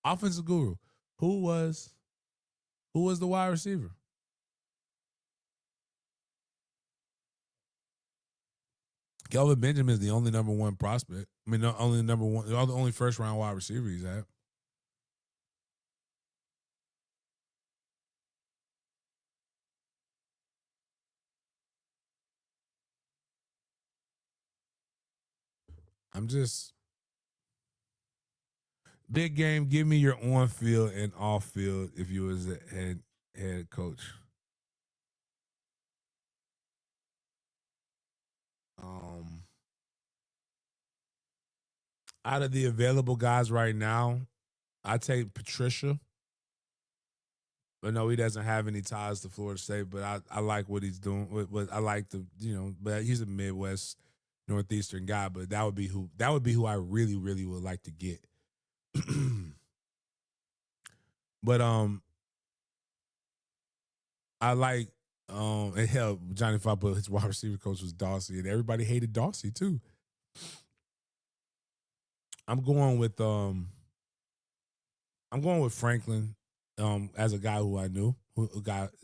offensive guru. Who was the wide receiver? Kelvin Benjamin is the only number one prospect. I mean, the only first round wide receiver he's had. I'm just big game. Give me your on field and off field if you was a head coach. Out of the available guys right now, I take Patricia. But no, he doesn't have any ties to Florida State. But I like what he's doing. I like but he's a Midwest Northeastern guy. But that would be who I really really would like to get. But I like and hell, Johnny Foppa, his wide receiver coach was Dawsey, and everybody hated Dawsey too. I'm going with Franklin, as a guy who I knew,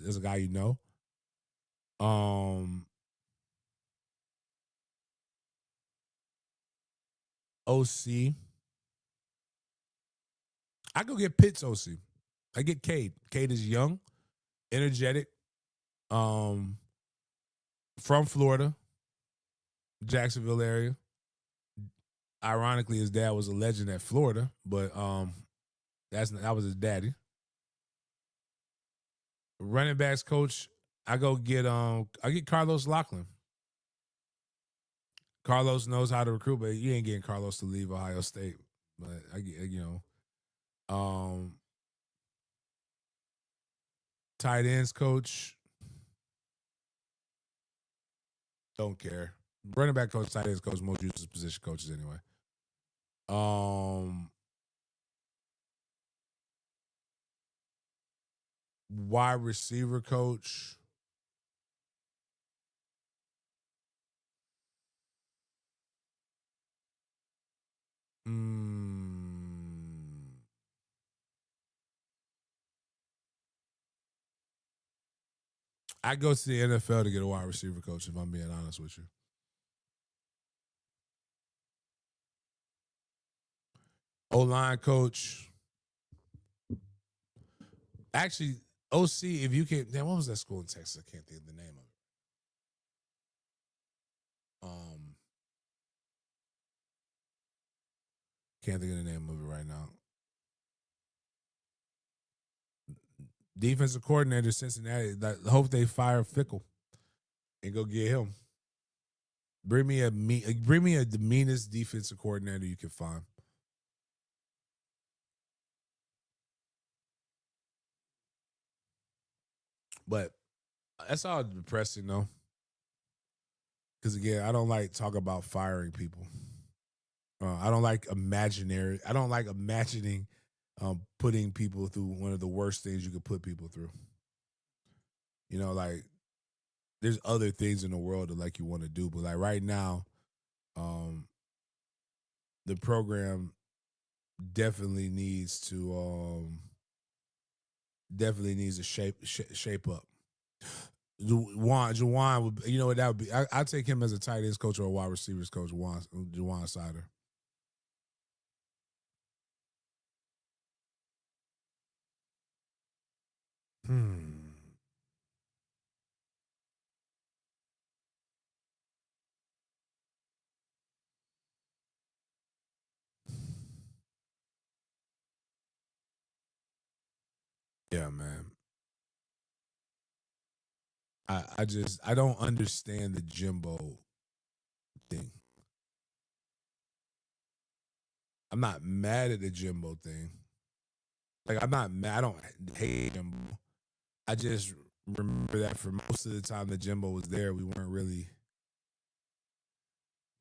as a guy you know. OC. I go get Pitt's OC. I get Cade. Cade is young, energetic, from Florida, Jacksonville area. Ironically, his dad was a legend at Florida, but that was his daddy. Running backs coach, I get Carlos Lachlan. Carlos knows how to recruit, but you ain't getting Carlos to leave Ohio State. But I get tight ends coach. Don't care. Running back coach, tight ends coach, most useless position coaches anyway. Wide receiver coach. I go to the NFL to get a wide receiver coach, if I'm being honest with you. O-line coach. Actually, OC, if you can, what was that school in Texas? I can't think of the name of it. Can't think of the name of it right now. Defensive coordinator, Cincinnati. Hope they fire Fickle and go get him. Bring me the meanest defensive coordinator you can find. But that's all depressing though. Because again, I don't like talk about firing people. I don't like I don't like imagining putting people through one of the worst things you could put people through. Like there's other things in the world that like you want to do, but like right now, the program definitely needs to shape up. Juwan would, you know what that would be. I'd take him as a tight ends coach or a wide receivers coach. Juwan Sider. Hmm. Yeah, man. I don't understand the Jimbo thing. I'm not mad at the Jimbo thing. Like I'm not mad. I don't hate Jimbo. I just remember that for most of the time that Jimbo was there, we weren't really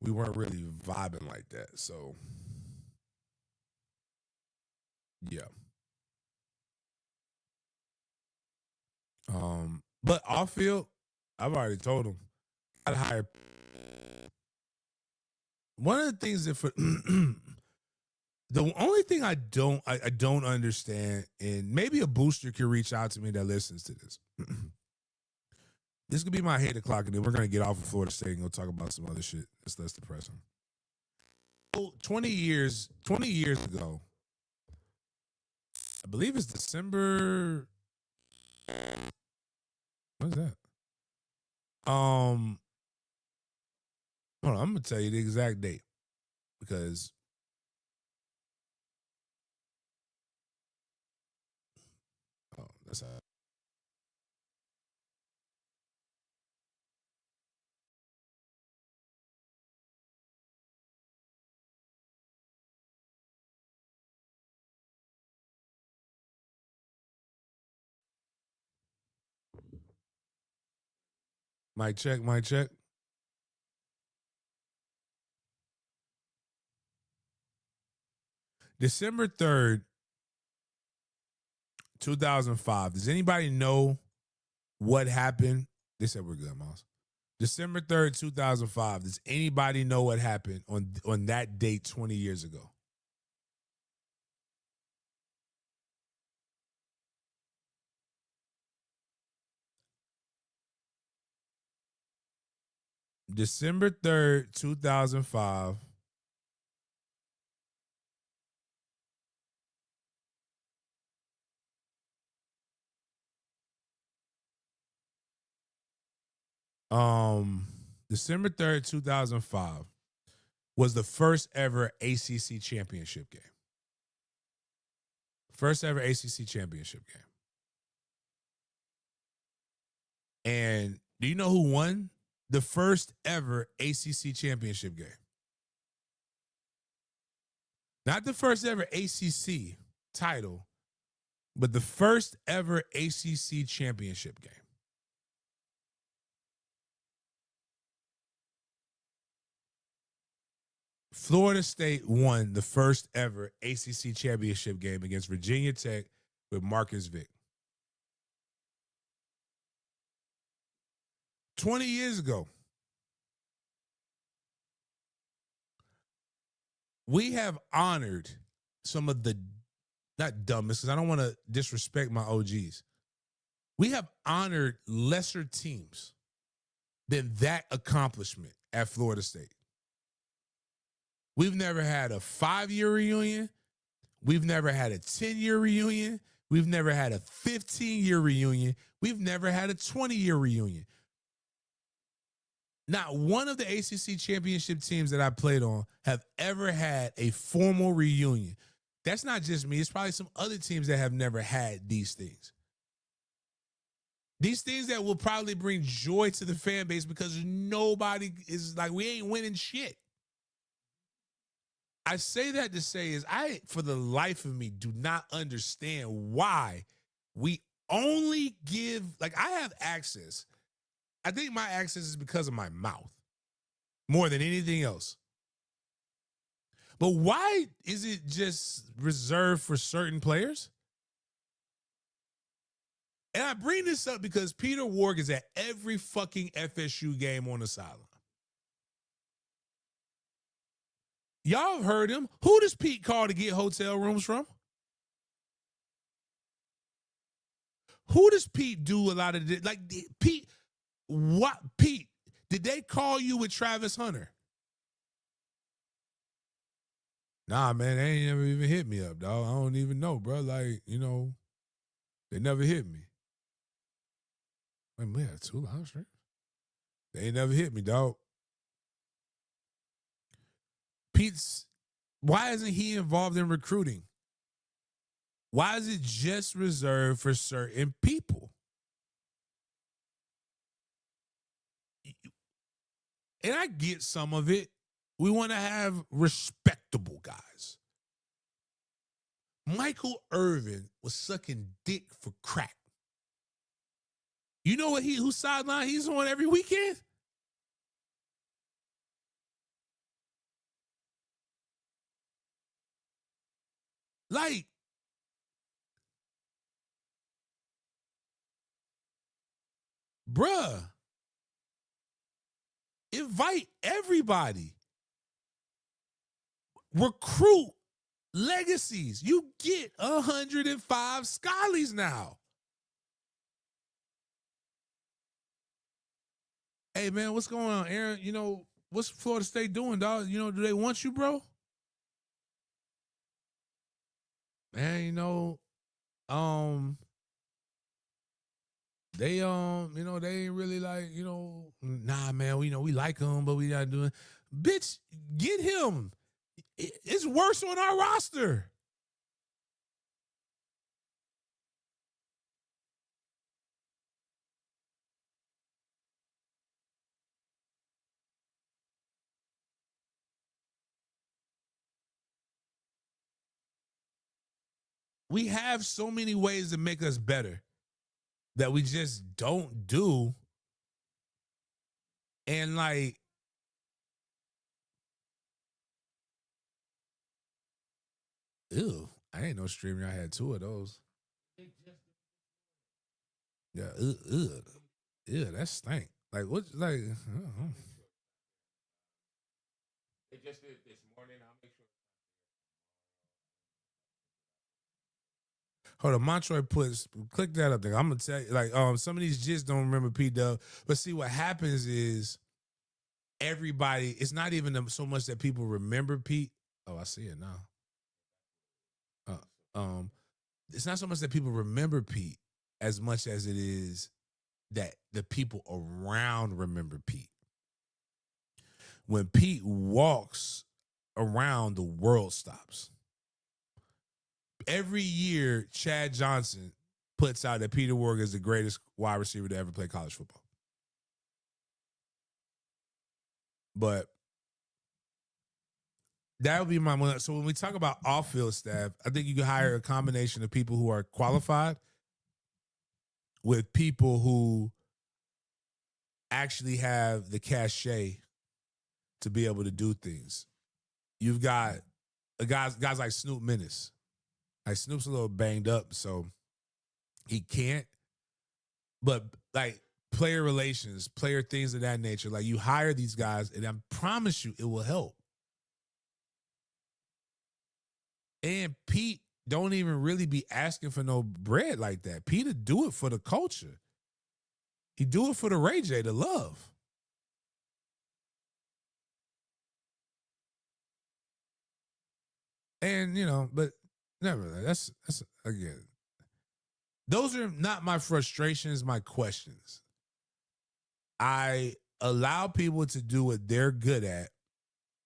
vibing like that. So yeah. But off field, I've already told him I'd hire. One of the things that for the only thing I don't understand, and maybe a booster can reach out to me that listens to this. This could be my 8 o'clock, and then we're gonna get off of Florida State and go talk about some other shit that's less depressing. So 20 years ago, I believe it's December. What's that? Hold on, I'm gonna tell you the exact date because that's how. Mic check, mic check. December 3rd, 2005. Does anybody know what happened? They said we're good, Moss. December 3rd, 2005. Does anybody know what happened on that date 20 years ago? December 3rd, 2005. Um, December 3rd, 2005 was the first ever ACC championship game. First ever ACC championship game. And do you know who won the first ever ACC championship game? Not the first ever ACC title, but the first ever ACC championship game. Florida State won the first ever ACC championship game against Virginia Tech with Marcus Vick. 20 years ago, we have honored some of the, not dumbest, because I don't want to disrespect my OGs. We have honored lesser teams than that accomplishment at Florida State. We've never had a 5-year reunion. We've never had a 10-year reunion. We've never had a 15-year reunion. We've never had a 20-year reunion. Not one of the ACC championship teams that I played on have ever had a formal reunion. That's not just me. It's probably some other teams that have never had these things. These things that will probably bring joy to the fan base because nobody is like, we ain't winning shit. I say that to say is I, for the life of me, do not understand why we only give, like I have access. I think my access is because of my mouth more than anything else. But why is it just reserved for certain players? And I bring this up because Peter Ward is at every fucking FSU game on the sideline. Y'all have heard him. Who does Pete call to get hotel rooms from? Who does Pete do a lot of this? Like Pete, what Pete? Did they call you with Travis Hunter? Nah, man, they ain't never even hit me up, dog. I don't even know, bro. Like, they never hit me. we had 2 live streams. They ain't never hit me, dog. Pete's, why isn't he involved in recruiting? Why is it just reserved for certain people? And I get some of it. We want to have respectable guys. Michael Irvin was sucking dick for crack. You know what whose sideline he's on every weekend? Like, bruh, invite everybody. Recruit legacies. You get 105 Scallies now. Hey, man, what's going on, Aaron? You know, what's Florida State doing, dog? You know, do they want you, bro? Man, you know, they you know, they ain't really like, you know, nah, man, we like him, but we not doing. Bitch, get him. It's worse on our roster. We have so many ways to make us better that we just don't do. And like, ew, I ain't no streamer. I had 2 of those. Yeah, yeah, that stink. Like what? Like, they just did it this morning. I'll make sure. Hold on, Montroy puts click that up there. I'm gonna tell you, like, some of these just don't remember P Dub, but see what happens is everybody. It's not even so much that people remember Pete. Oh, I see it now. It's not so much that people remember Pete as much as it is that the people around remember Pete. When Pete walks around, the world stops. Every year, Chad Johnson puts out that Peter Warrick is the greatest wide receiver to ever play college football. But that would be my one. So when we talk about off-field staff, I think you can hire a combination of people who are qualified with people who actually have the cachet to be able to do things. You've got guys like Snoop Menace. Like Snoop's a little banged up, so he can't. But like player relations, player things of that nature, like you hire these guys, and I promise you, it will help. And Pete don't even really be asking for no bread like that. Peter do it for the culture. He do it for the Ray J, the love. And you know, but never. That's again. Those are not my frustrations, my questions. I allow people to do what they're good at,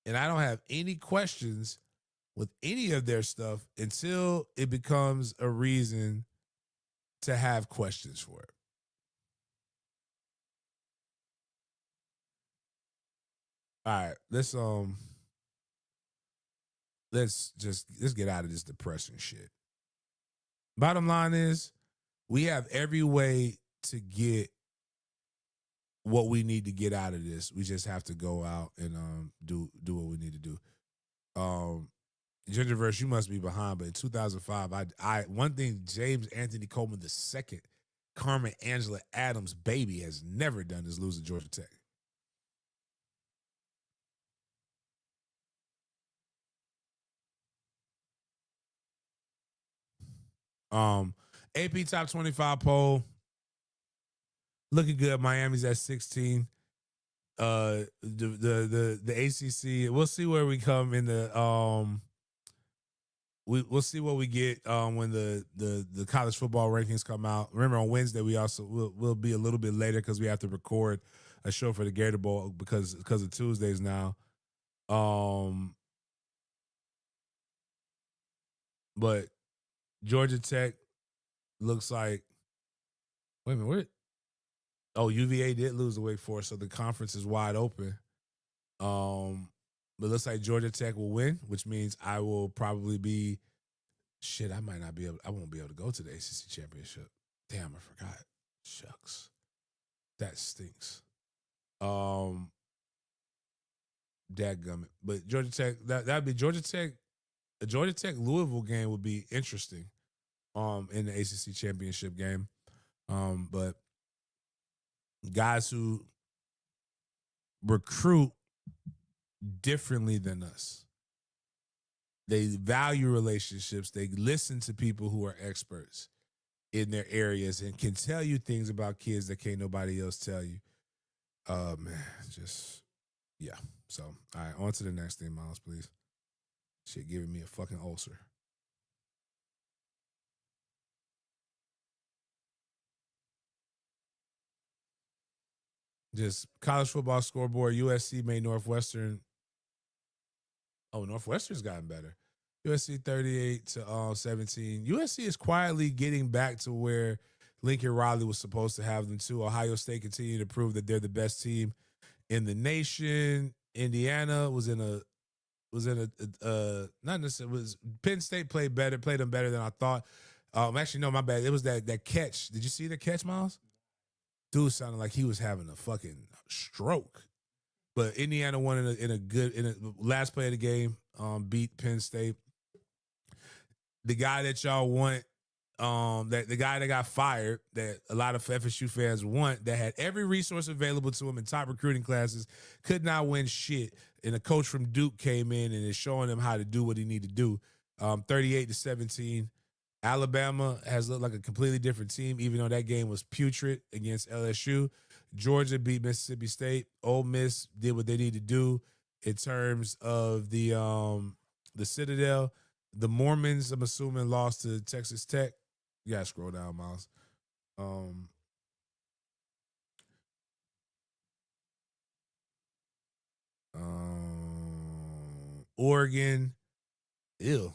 and I don't have any questions with any of their stuff until it becomes a reason to have questions for it. All right, let's get out of this depressing shit. Bottom line is we have every way to get what we need to get out of this. We just have to go out and do what we need to do. Gingerverse, you must be behind, but in 2005, I one thing James Anthony Coleman II, Carmen Angela Adams' baby, has never done is lose to Georgia Tech. AP top 25 poll. Looking good. Miami's at 16. The ACC. We'll see where we come in the we'll see what we get when the college football rankings come out. Remember on Wednesday we also will be a little bit later because we have to record a show for the Gator Bowl because of Tuesdays now. But Georgia Tech looks like. Wait a minute, where? Oh, UVA did lose to Wake Forest, so the conference is wide open. But it looks like Georgia Tech will win, which means I will probably be. Shit, I might not be able. I won't be able to go to the ACC championship. Damn, I forgot. Shucks, that stinks. Dadgummit. But Georgia Tech, that'd be Georgia Tech. The Georgia Tech Louisville game would be interesting. In the ACC championship game. But guys who recruit differently than us. They value relationships. They listen to people who are experts in their areas and can tell you things about kids that can't nobody else tell you. Man, just yeah. So, all right, on to the next thing, Miles, please. Shit giving me a fucking ulcer. Just college football scoreboard. USC made Northwestern. Oh, Northwestern's gotten better. USC 38 to 17. USC is quietly getting back to where Lincoln Riley was supposed to have them to. Ohio State continued to prove that they're the best team in the nation. Indiana was in a not necessarily was Penn State played them better than I thought. Actually, no, my bad. It was that catch. Did you see the catch, Miles? Dude sounded like he was having a fucking stroke. But Indiana won in a last play of the game, beat Penn State. The guy that y'all want, that the guy that got fired, that a lot of FSU fans want, that had every resource available to him in top recruiting classes, could not win shit. And a coach from Duke came in and is showing him how to do what he need to do. 38 to 17. Alabama has looked like a completely different team, even though that game was putrid against LSU. Georgia beat Mississippi State. Ole Miss did what they need to do in terms of the Citadel. The Mormons, I'm assuming, lost to Texas Tech. You gotta scroll down, Miles. Oregon, ew.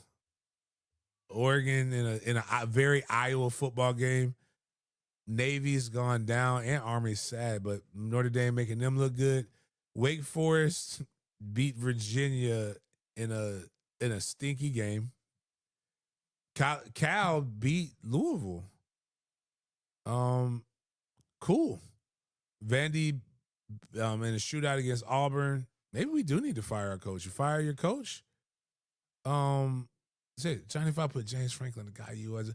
Oregon in a very Iowa football game. Navy's gone down and Army's sad, but Notre Dame making them look good. Wake Forest beat Virginia in a stinky game. Cal beat Louisville. Cool. Vandy in a shootout against Auburn. Maybe we do need to fire our coach. You fire your coach? Johnny, if I put James Franklin, the guy you was,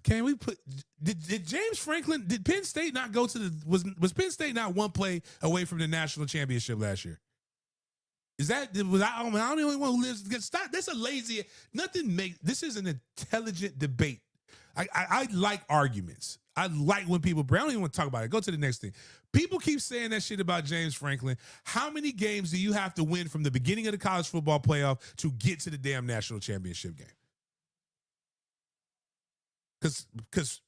can we put? Did James Franklin? Did Penn State not go to the? Was Penn State not one play away from the national championship last year? Is that was I? I'm the only one who lives. Stop. That's a lazy. Nothing make. This is an intelligent debate. I like arguments. I like when people. I don't even want to talk about it. Go to the next thing. People keep saying that shit about James Franklin. How many games do you have to win from the beginning of the college football playoff to get to the damn national championship game? Because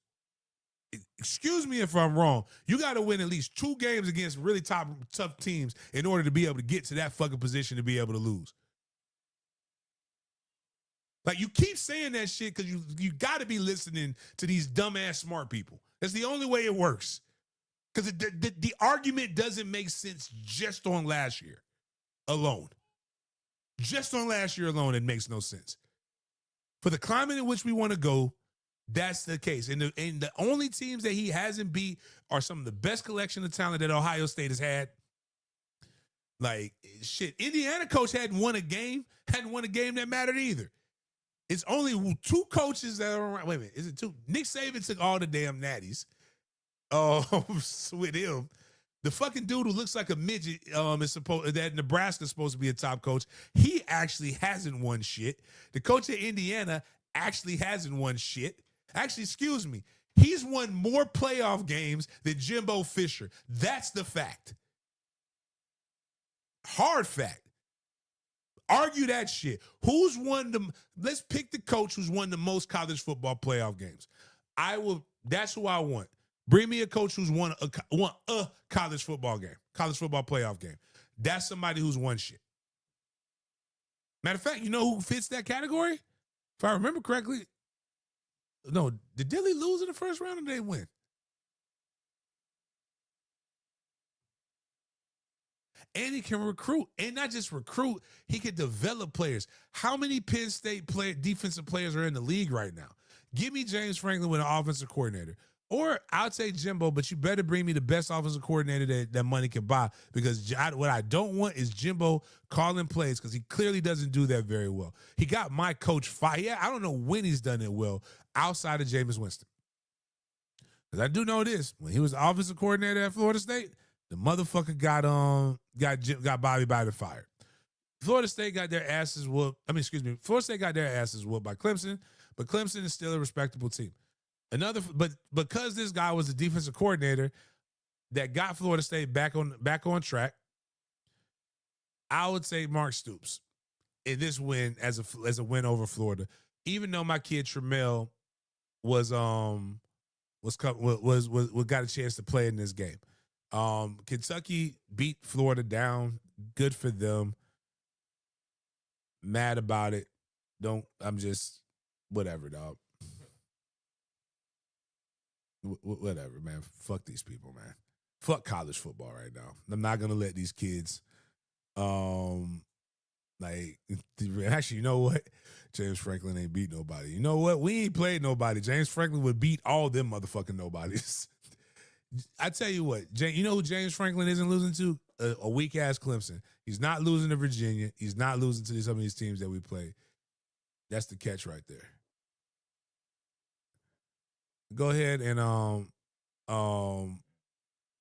excuse me if I'm wrong, you got to win at least 2 games against really tough teams in order to be able to get to that fucking position to be able to lose. Like, you keep saying that shit because you got to be listening to these dumbass smart people. That's the only way it works. Because the argument doesn't make sense just on last year alone. Just on last year alone, it makes no sense. For the climate in which we want to go, that's the case. And the only teams that he hasn't beat are some of the best collection of talent that Ohio State has had. Like, shit, Indiana coach hadn't won a game that mattered either. It's only 2 coaches that are around. Wait a minute, is it 2? Nick Saban took all the damn natties. With him. The fucking dude who looks like a midget is supposed that Nebraska's supposed to be a top coach. He actually hasn't won shit. The coach of Indiana actually hasn't won shit. Actually, excuse me. He's won more playoff games than Jimbo Fisher. That's the fact. Hard fact. Argue that shit. Who's won the? Let's pick the coach who's won the most college football playoff games. I will. That's who I want. Bring me a coach who's won a college football game, college football playoff game. That's somebody who's won shit. Matter of fact, you know who fits that category? If I remember correctly, no, did Dilly lose in the first round or did they win? And he can recruit, and not just recruit, he can develop players. How many Penn State defensive players are in the league right now? Give me James Franklin with an offensive coordinator. Or I'll take Jimbo, but you better bring me the best offensive coordinator that money can buy, because what I don't want is Jimbo calling plays, because he clearly doesn't do that very well. He got my coach fired. Yeah, I don't know when he's done it well outside of Jameis Winston. Because I do know this. When he was the offensive coordinator at Florida State, the motherfucker got Bobby fired. Florida State got their asses whooped. Florida State got their asses whooped by Clemson, but Clemson is still a respectable team. But because this guy was the defensive coordinator that got Florida State back on track, I would say Mark Stoops in this win as a win over Florida. Even though my kid Tramel was got a chance to play in this game. Kentucky beat Florida down. Good for them. Mad about it. I'm just whatever, dog. Whatever, man. Fuck these people, man. Fuck college football right now. I'm not gonna let these kids actually, you know what? James Franklin ain't beat nobody. You know what? We ain't played nobody. James Franklin would beat all them motherfucking nobodies. I tell you what, you know who James Franklin isn't losing to? A weak ass Clemson. He's not losing to Virginia. He's not losing to some of these teams that we play. That's the catch right there. Go ahead and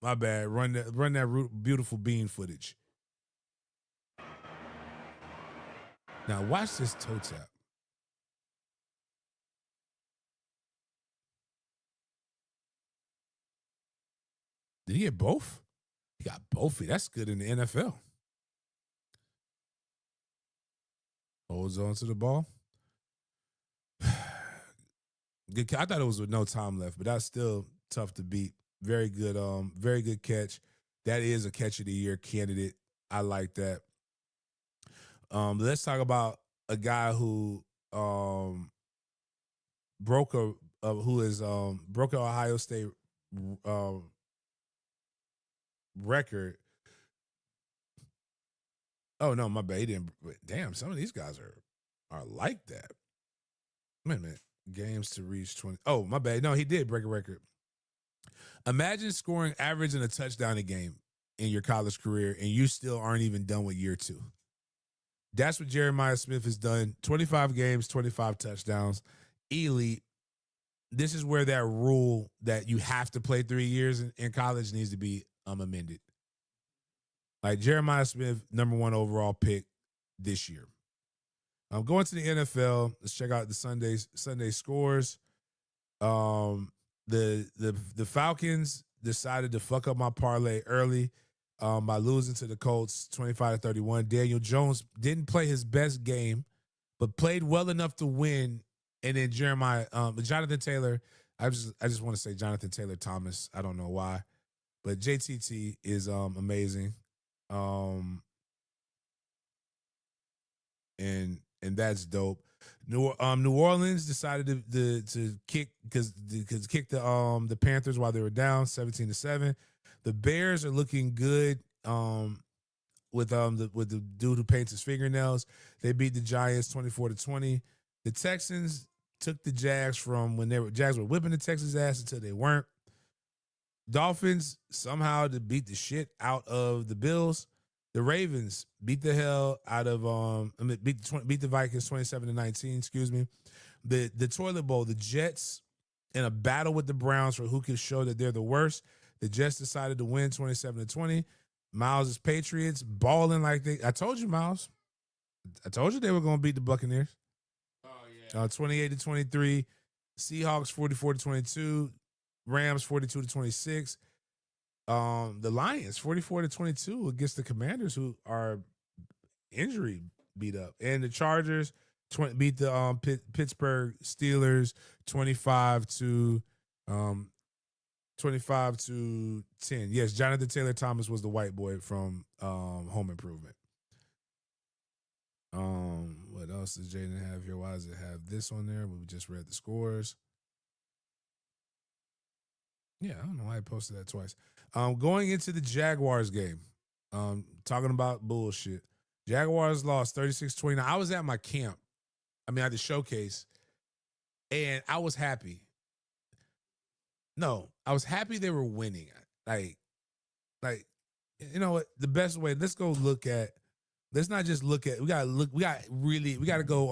my bad. Run that beautiful bean footage. Now watch this toe tap. Did he get both? He got both. That's good in the NFL. Holds on to the ball. Good. I thought it was with no time left, but that's still tough to beat. Very good. Very good catch. That is a catch of the year candidate. I like that. Let's talk about a guy who broke an Ohio State record. Oh no, my bad. He didn't. Damn, some of these guys are like that. Wait a minute. Games to reach 20. Oh, my bad. No, he did break a record. Imagine scoring average and a touchdown a game in your college career, and you still aren't even done with year 2. That's what Jeremiah Smith has done. 25 games, 25 touchdowns. Elite. This is where that rule that you have to play 3 years in college needs to be amended. Like Jeremiah Smith, number 1 overall pick this year. I'm going to the NFL. Let's check out the Sunday scores. The Falcons decided to fuck up my parlay early by losing to the Colts 25-31. Daniel Jones didn't play his best game, but played well enough to win. And then Jonathan Taylor. I just want to say Jonathan Taylor Thomas. I don't know why, but JTT is amazing. And that's dope. New Orleans decided to kick kick the Panthers while they were down 17-7. The Bears are looking good with the dude who paints his fingernails. They beat the Giants 24-20. The Texans took the Jags from when Jags were whipping the Texans ass until they weren't. Dolphins somehow to beat the shit out of the Bills. The Ravens beat the hell out of beat the Vikings 27-19. Excuse me. The Toilet Bowl. The Jets in a battle with the Browns for who can show that they're the worst. The Jets decided to win 27-20. Miles' Patriots balling like I told you, Miles. I told you they were going to beat the Buccaneers. Oh yeah. 28-23. Seahawks 44-22. Rams 42-26. The Lions 44-22 against the Commanders, who are injury beat up. And the Chargers beat the Pittsburgh Steelers 25 to um 25 to 10. Yes, Jonathan Taylor Thomas was the white boy from Home Improvement. What else does Jaden have here? Why does it have this on there? We just read the scores. Yeah, I don't know why I posted that twice. Going into the Jaguars game, talking about bullshit. Jaguars lost 36-29. I was at my camp. I mean, at the showcase, and I was happy. No, I was happy they were winning. Like, you know what? The best way. Let's go look at. Let's not just look at. We gotta look. We got to go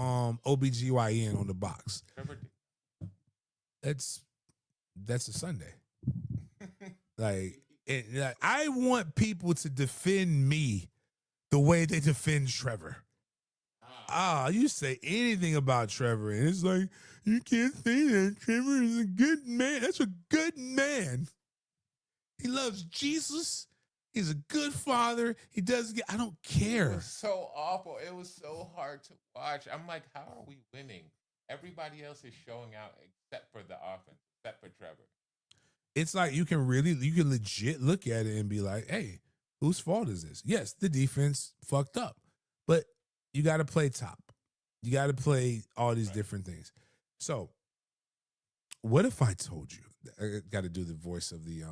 OBGYN on the box. That's a Sunday. Like I want people to defend me the way they defend Trevor. You say anything about Trevor, and it's like, you can't say that Trevor is a good man. That's a good man. He loves Jesus. He's a good father. He does. I don't care. It was so awful. It was so hard to watch. I'm like, how are we winning? Everybody else is showing out except for the offense, except for Trevor. It's like you can legit look at it and be like, hey, whose fault is this? Yes, the defense fucked up, but you got to play top. You got to play all these different things. So, what if I told you? I got to do the voice of the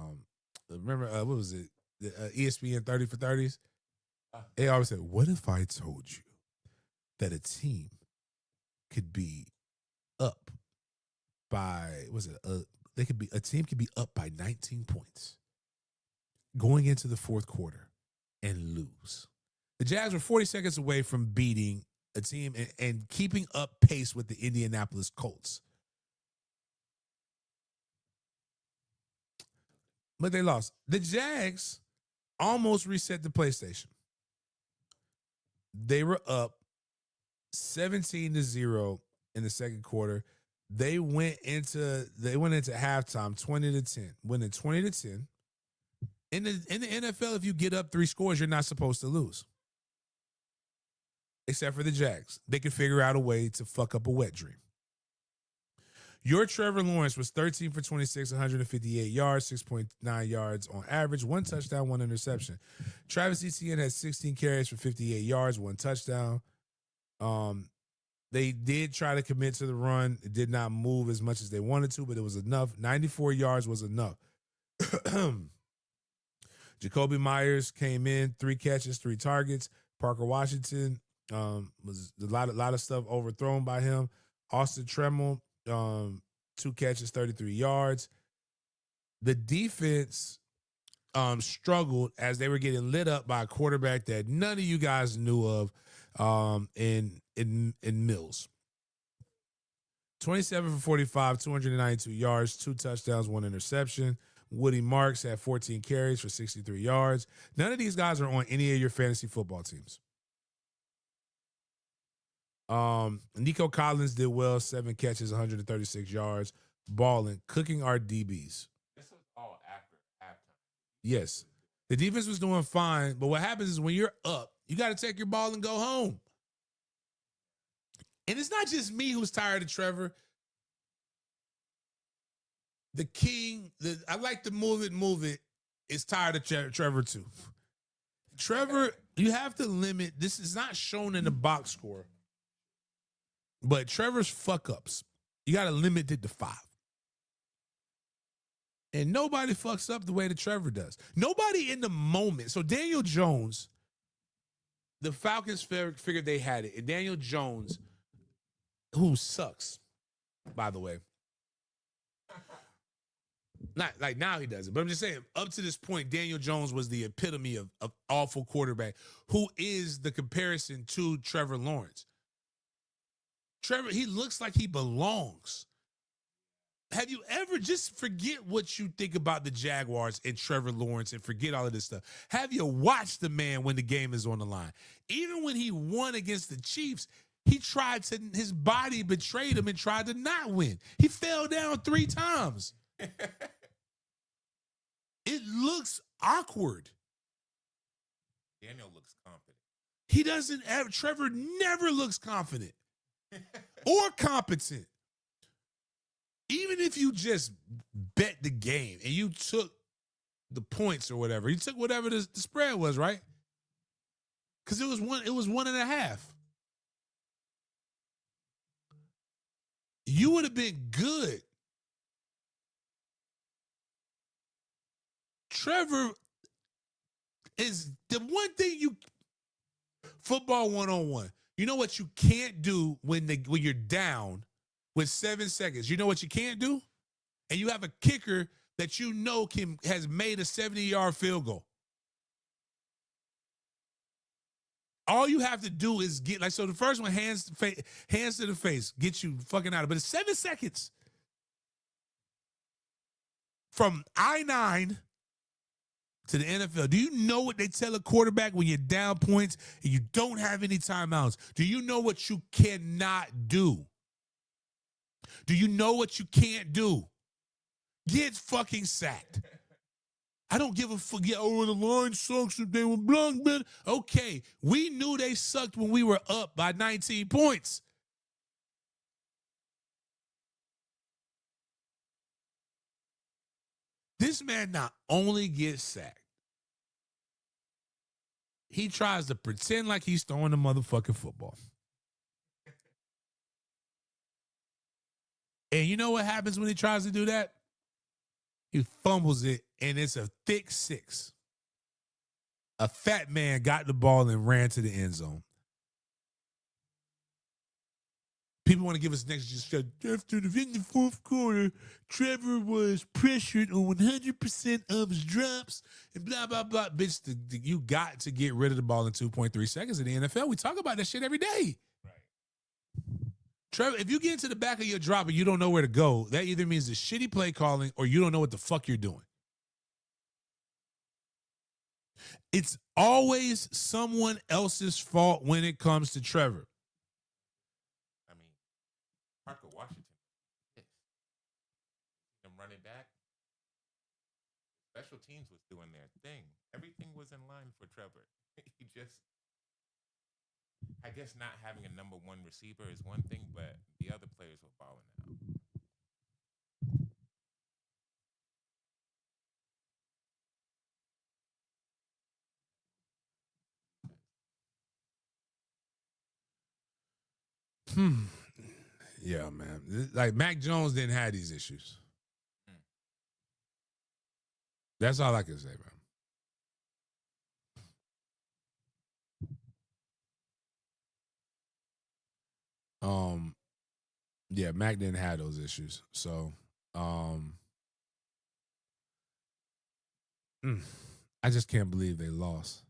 remember what was it? The ESPN 30 for 30s. They always said, "What if I told you that a team could be up by a team could be up by 19 points going into the fourth quarter and lose?" The Jags were 40 seconds away from beating a team and keeping up pace with the Indianapolis Colts. But they lost. The Jags almost reset the PlayStation. They were up 17-0 in the second quarter. They went into halftime 20-10, winning 20-10. In the NFL, if you get up 3 scores, you're not supposed to lose. Except for the Jags. They could figure out a way to fuck up a wet dream. Your Trevor Lawrence was 13 for 26, 158 yards, 6.9 yards on average, 1 touchdown, 1 interception. Travis Etienne had 16 carries for 58 yards, 1 touchdown. They did try to commit to the run. It did not move as much as they wanted to, but it was enough. 94 yards was enough. Jacoby Myers came in, 3 catches, 3 targets. Parker Washington was a lot of stuff overthrown by him. Austin Tremble, 2 catches, 33 yards. The defense struggled as they were getting lit up by a quarterback that none of you guys knew of in Mills. 27 for 45, 292 yards, 2 touchdowns, 1 interception. Woody Marks had 14 carries for 63 yards. None of these guys are on any of your fantasy football teams. Nico Collins did well, 7 catches, 136 yards, balling, cooking our DBs. This was all after halftime. Yes. The defense was doing fine, but what happens is when you're up, you got to take your ball and go home. And it's not just me who's tired of Trevor. The king, I like to move it, is tired of Trevor too. Trevor, you have to limit, this is not shown in the box score, but Trevor's fuck-ups, you got to limit it to 5. And nobody fucks up the way that Trevor does. Nobody in the moment. So Daniel Jones, the Falcons figured they had it. And Daniel Jones, who sucks, by the way. Not like now he doesn't, but I'm just saying, up to this point, Daniel Jones was the epitome of awful quarterback, who is the comparison to Trevor Lawrence. Trevor, he looks like he belongs. Have you ever, just forget what you think about the Jaguars and Trevor Lawrence and forget all of this stuff. Have you watched the man when the game is on the line? Even when he won against the Chiefs, his body betrayed him and tried to not win. He fell down 3 times. It looks awkward. Daniel looks confident. He doesn't ever, Trevor never looks confident or competent. Even if you just bet the game and you took the points or whatever, you took whatever the spread was, right? Because it was 1.5. You would have been good. Trevor is the one thing football 101. You know what you can't do when you're down with 7 seconds. You know what you can't do? And you have a kicker that you know has made a 70-yard field goal. All you have to do is get so the first one hands to the face, get you fucking out of it. But it's 7 seconds from I-9 to the NFL. Do you know what they tell a quarterback when you're down points and you don't have any timeouts? Do you know what you cannot do? Do you know what you can't do? Get fucking sacked. I don't give a fuck. Yeah, oh, the line sucks if they were blocked, man. Okay, we knew they sucked when we were up by 19 points. This man not only gets sacked, he tries to pretend like he's throwing the motherfucking football. And you know what happens when he tries to do that? He fumbles it, and it's a thick 6. A fat man got the ball and ran to the end zone. People want to give us next. Just after the fourth quarter, Trevor was pressured on 100% of his drops and blah, blah, blah. Bitch, you got to get rid of the ball in 2.3 seconds in the NFL. We talk about that shit every day. Right. Trevor, if you get into the back of your drop and you don't know where to go, that either means the shitty play calling or you don't know what the fuck you're doing. It's always someone else's fault when it comes to Trevor. I mean, Parker Washington, him running back. Special teams was doing their thing. Everything was in line for Trevor. He just, I guess, not having a number one receiver is one thing, but the other players were balling out. Yeah, man. Like Mac Jones didn't have these issues. That's all I can say, man. Yeah, Mac didn't have those issues. So, I just can't believe they lost.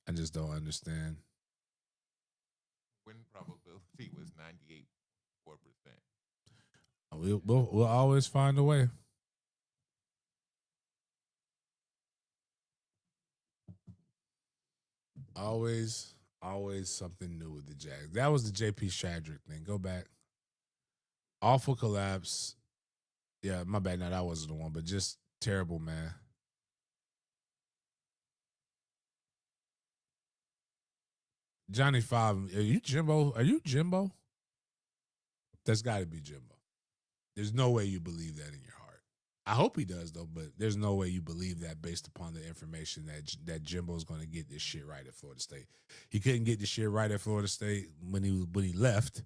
I just don't understand. Win probability was 98.4%. We'll always find a way. Always something new with the Jags. That was the JP Shadrick thing. Go back. Awful collapse. Yeah, my bad. No, that wasn't the one, but just terrible, man. Johnny Five, are you Jimbo? Are you Jimbo? That's got to be Jimbo. There's no way you believe that in your heart. I hope he does though, but there's no way you believe that based upon the information that Jimbo's going to get this shit right at Florida State. He couldn't get this shit right at Florida State when he left.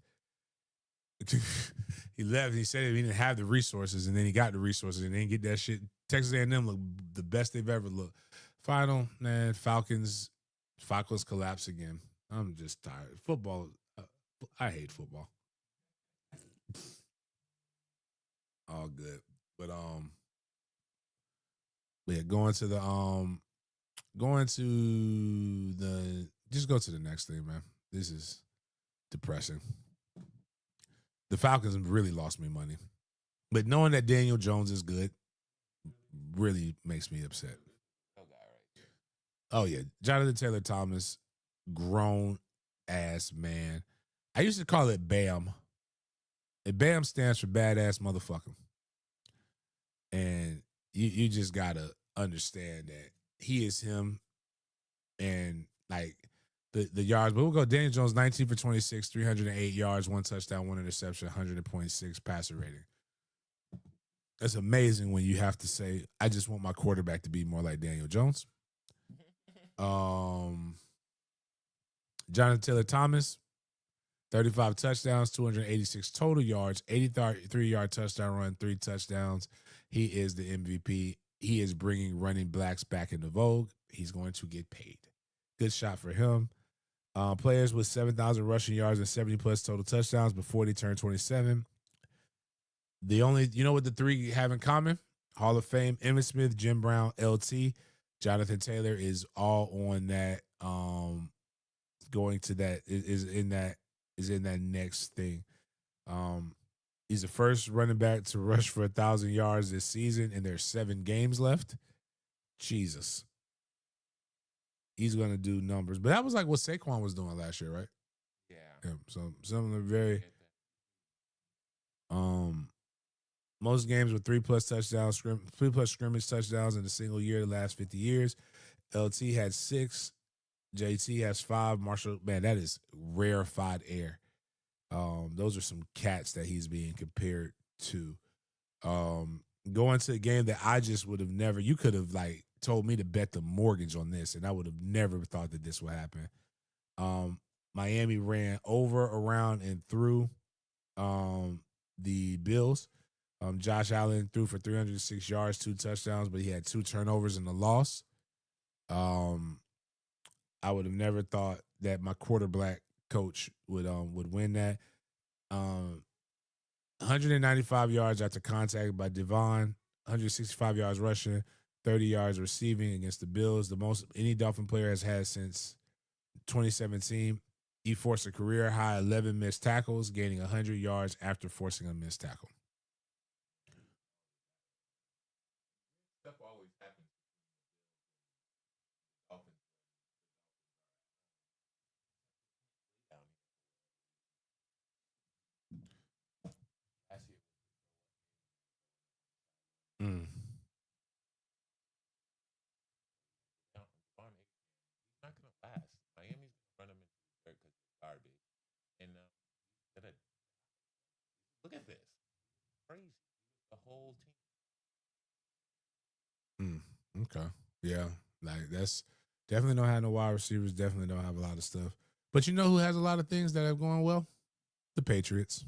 He left. And he said he didn't have the resources, and then he got the resources, and then get that shit. Texas A&M look the best they've ever looked. Final, man. Falcons collapse again. I'm just tired. Football. I hate football. All good, but yeah, going to the just go to the next thing, man. This is depressing. The Falcons really lost me money, but knowing that Daniel Jones is good really makes me upset. Oh yeah, Jonathan Taylor Thomas, grown ass man. I used to call it Bam. And BAM stands for badass motherfucker. And you just gotta understand that he is him, and like the yards. But we'll go Daniel Jones, 19 for 26, 308 yards, 1 touchdown, 1 interception, 100.6 passer rating. It's amazing when you have to say, I just want my quarterback to be more like Daniel Jones. Jonathan Taylor Thomas, 35 touchdowns, 286 total yards, 83-yard touchdown run, 3 touchdowns. He is the MVP. He is bringing running backs back into vogue. He's going to get paid. Good shot for him. Players with 7,000 rushing yards and 70-plus total touchdowns before they turn 27. The only, you know what the three have in common? Hall of Fame, Emmitt Smith, Jim Brown, LT. Jonathan Taylor is all on that. Going to that is in that next thing. He's the first running back to rush for 1,000 yards this season, and there's 7 games left. Jesus, he's gonna do numbers. But that was like what Saquon was doing last year, right? Yeah. So some of the very most games with 3+ touchdowns, 3+ scrimmage touchdowns in a single year the last 50 years. LT had 6. JT has 5. Marshall, man, that is rarefied air. Those are some cats that he's being compared to. Going to a game that I just would have never, you could have like told me to bet the mortgage on this, and I would have never thought that this would happen. Miami ran over, around, and through the Bills. Josh Allen threw for 306 yards, 2 touchdowns, but he had 2 turnovers in the loss. I would have never thought that my quarterback coach would win that. 195 yards after contact by Devon, 165 yards rushing, 30 yards receiving against the Bills, the most any Dolphin player has had since 2017. He forced a career high 11 missed tackles, gaining 100 yards after forcing a missed tackle. Stuff always happens between the Dolphins down here. Last year Mm. Devon he's not gonna last. Miami's gonna run him into the dirt because they're garbage. And he's gonna look at this. Crazy. The whole team. Okay. Yeah. Like that's definitely don't have no wide receivers, definitely don't have a lot of stuff. But you know who has a lot of things that are going well? The Patriots.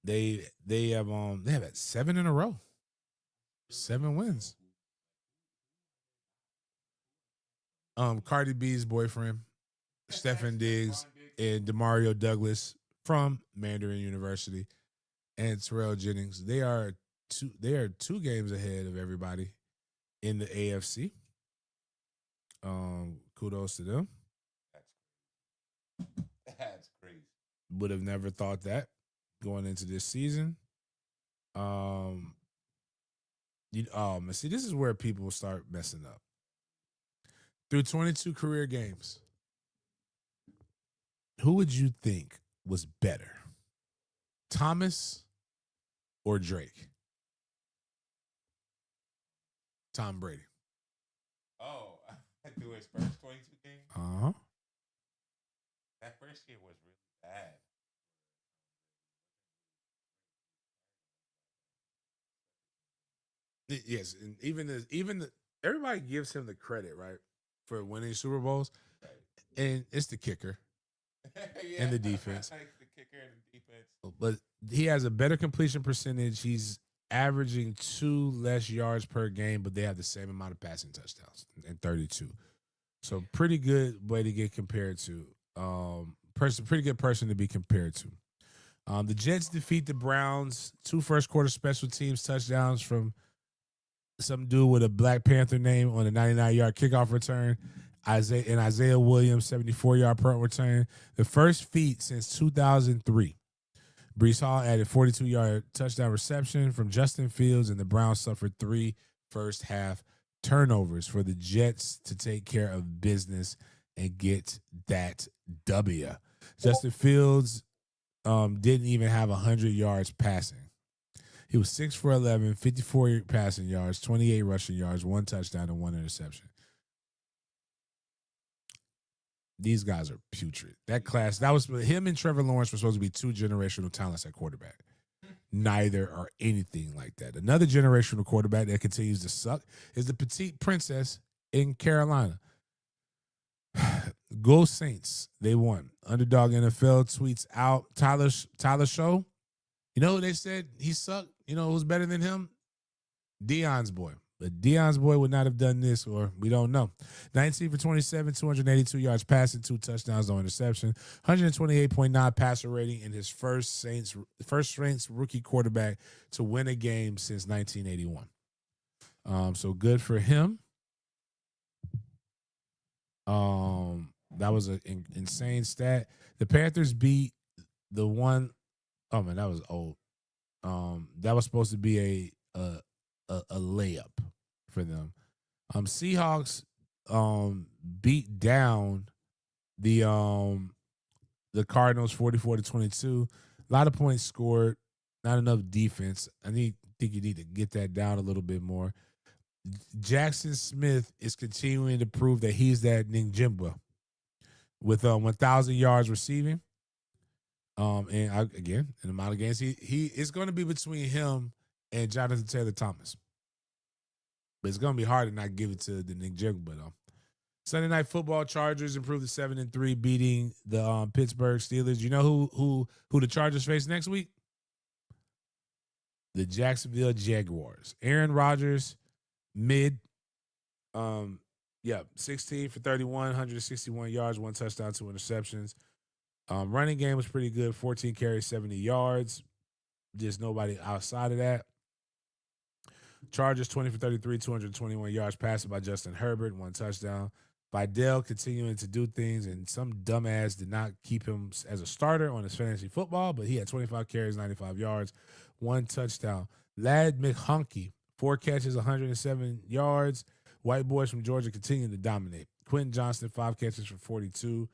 They have had 7 in a row. 7 wins. Cardi B's boyfriend, Stefan Diggs, and Demario Douglas from Mandarin University, and Terrell Jennings. They are 2 games ahead of everybody in the AFC. Kudos to them. That's crazy. Would have never thought that going into this season. See, this is where people start messing up. Through 22 career games, who would you think was better, Thomas or Drake? Tom Brady. Oh, through his first 22 games, Uh-huh. that first year was really bad. Yes, and even everybody gives him the credit, right, for winning Super Bowls, Right. and it's the kicker Yeah, and the defense. like the kicker and the defense. But he has a better completion percentage. He's averaging 2 less yards per game, but they have the same amount of passing touchdowns and 32. So pretty good way to get compared to. Pretty good person to be compared to. The Jets defeat the Browns. 2 first quarter special teams touchdowns from some dude with a Black Panther name on a 99-yard kickoff return. Isaiah Williams, 74-yard punt return. The first feat since 2003. Brees Hall added 42-yard touchdown reception from Justin Fields, and the Browns suffered 3 first half turnovers for the Jets to take care of business and get that W. Justin Fields didn't even have 100 yards passing. He was 6 for 11, 54 passing yards, 28 rushing yards, 1 touchdown, and 1 interception. These guys are putrid. That class, that was him and Trevor Lawrence were supposed to be 2 generational talents at quarterback. Neither are anything like that. Another generational quarterback that continues to suck is the petite princess in Carolina. Go Saints. They won. Underdog NFL tweets out Tyler Show. You know who they said he sucked? You know who's better than him? Deion's boy. But Deion's boy would not have done this, or we don't know. 19 for 27, 282 yards passing, 2 touchdowns, no interception, 128.9 passer rating in his first Saints rookie quarterback to win a game since 1981. So good for him. That was an insane stat. The Panthers beat the one. Oh man, that was old. That was supposed to be a layup for them. Seahawks beat down the Cardinals 44-22. A lot of points scored, not enough defense. Think you need to get that down a little bit more. Jackson Smith is continuing to prove that he's that Ninjimba with 1,000 yards receiving. Again, in the amount of games, he is going to be between him and Jonathan Taylor Thomas. But it's going to be hard to not give it to the Ninjimba. Sunday Night Football, Chargers improved to 7-3, beating the Pittsburgh Steelers. You know who the Chargers face next week? The Jacksonville Jaguars. Aaron Rodgers, mid, 16 for 31, 161 yards, 1 touchdown, 2 interceptions. Running game was pretty good, 14 carries, 70 yards. Just nobody outside of that. Chargers 20 for 33, 221 yards passing by Justin Herbert, 1 touchdown. Vidal continuing to do things, and some dumbass did not keep him as a starter on his fantasy football, but he had 25 carries, 95 yards, 1 touchdown. Lad McHonkey, 4 catches, 107 yards. White boys from Georgia continuing to dominate. Quentin Johnston, 5 catches for 42,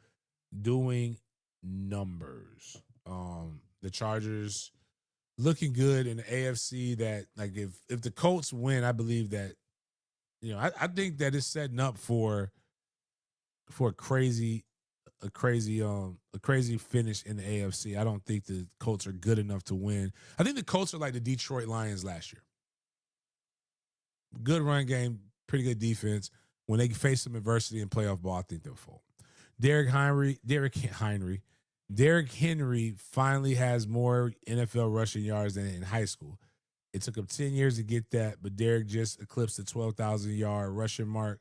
doing numbers. The Chargers looking good in the AFC. That like if the Colts win, I believe that I think that it's setting up for a crazy finish in the AFC. I don't think the Colts are good enough to win. I think the Colts are like the Detroit Lions last year. Good run game, pretty good defense. When they face some adversity in playoff ball, I think they'll fall. Derrick Henry finally has more NFL rushing yards than in high school. It took him 10 years to get that, but Derrick just eclipsed the 12,000-yard rushing mark.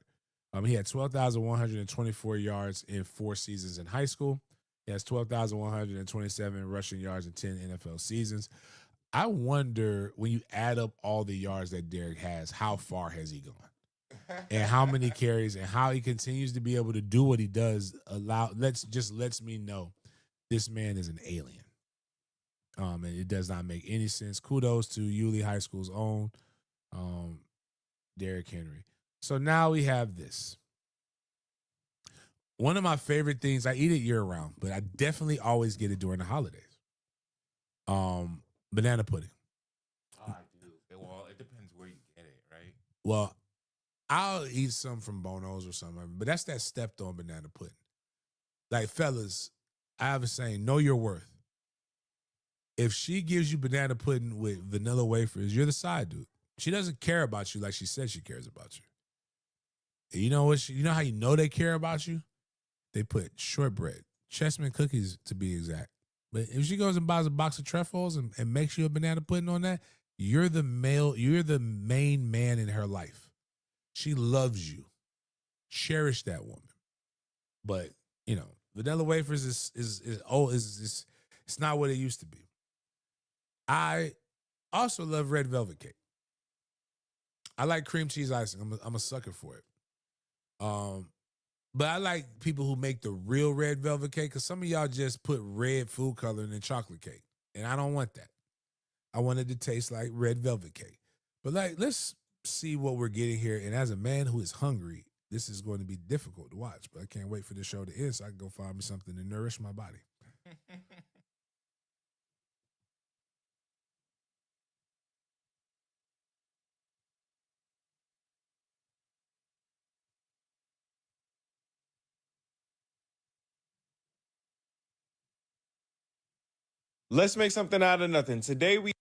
He had 12,124 yards in 4 seasons in high school. He has 12,127 rushing yards in 10 NFL seasons. I wonder, when you add up all the yards that Derrick has, how far has he gone? And how many carries, and how he continues to be able to do what he does lets me know this man is an alien. And it does not make any sense. Kudos to Yulee High School's own Derrick Henry. So now we have this. One of my favorite things, I eat it year round, but I definitely always get it during the holidays. Banana pudding. Oh, I do. Well, it depends where you get it, right? Well, I'll eat some from Bono's or something, but that's that stepped on banana pudding. Like, fellas, I have a saying, know your worth. If she gives you banana pudding with vanilla wafers, you're the side dude. She doesn't care about you like she said she cares about you. And you know what? You know how you know they care about you? They put shortbread, chessman cookies to be exact. But if she goes and buys a box of truffles and makes you a banana pudding on that, you're the main man in her life. She loves you. Cherish that woman. But, vanilla wafers is it's not what it used to be. I also love red velvet cake. I like cream cheese icing. I'm a sucker for it. But I like people who make the real red velvet cake, because some of y'all just put red food coloring in chocolate cake. And I don't want that. I want it to taste like red velvet cake. But let's see what we're getting here. And as a man who is hungry, this is going to be difficult to watch. But I can't wait for the show to end so I can go find me something to nourish my body. Let's make something out of nothing. Today we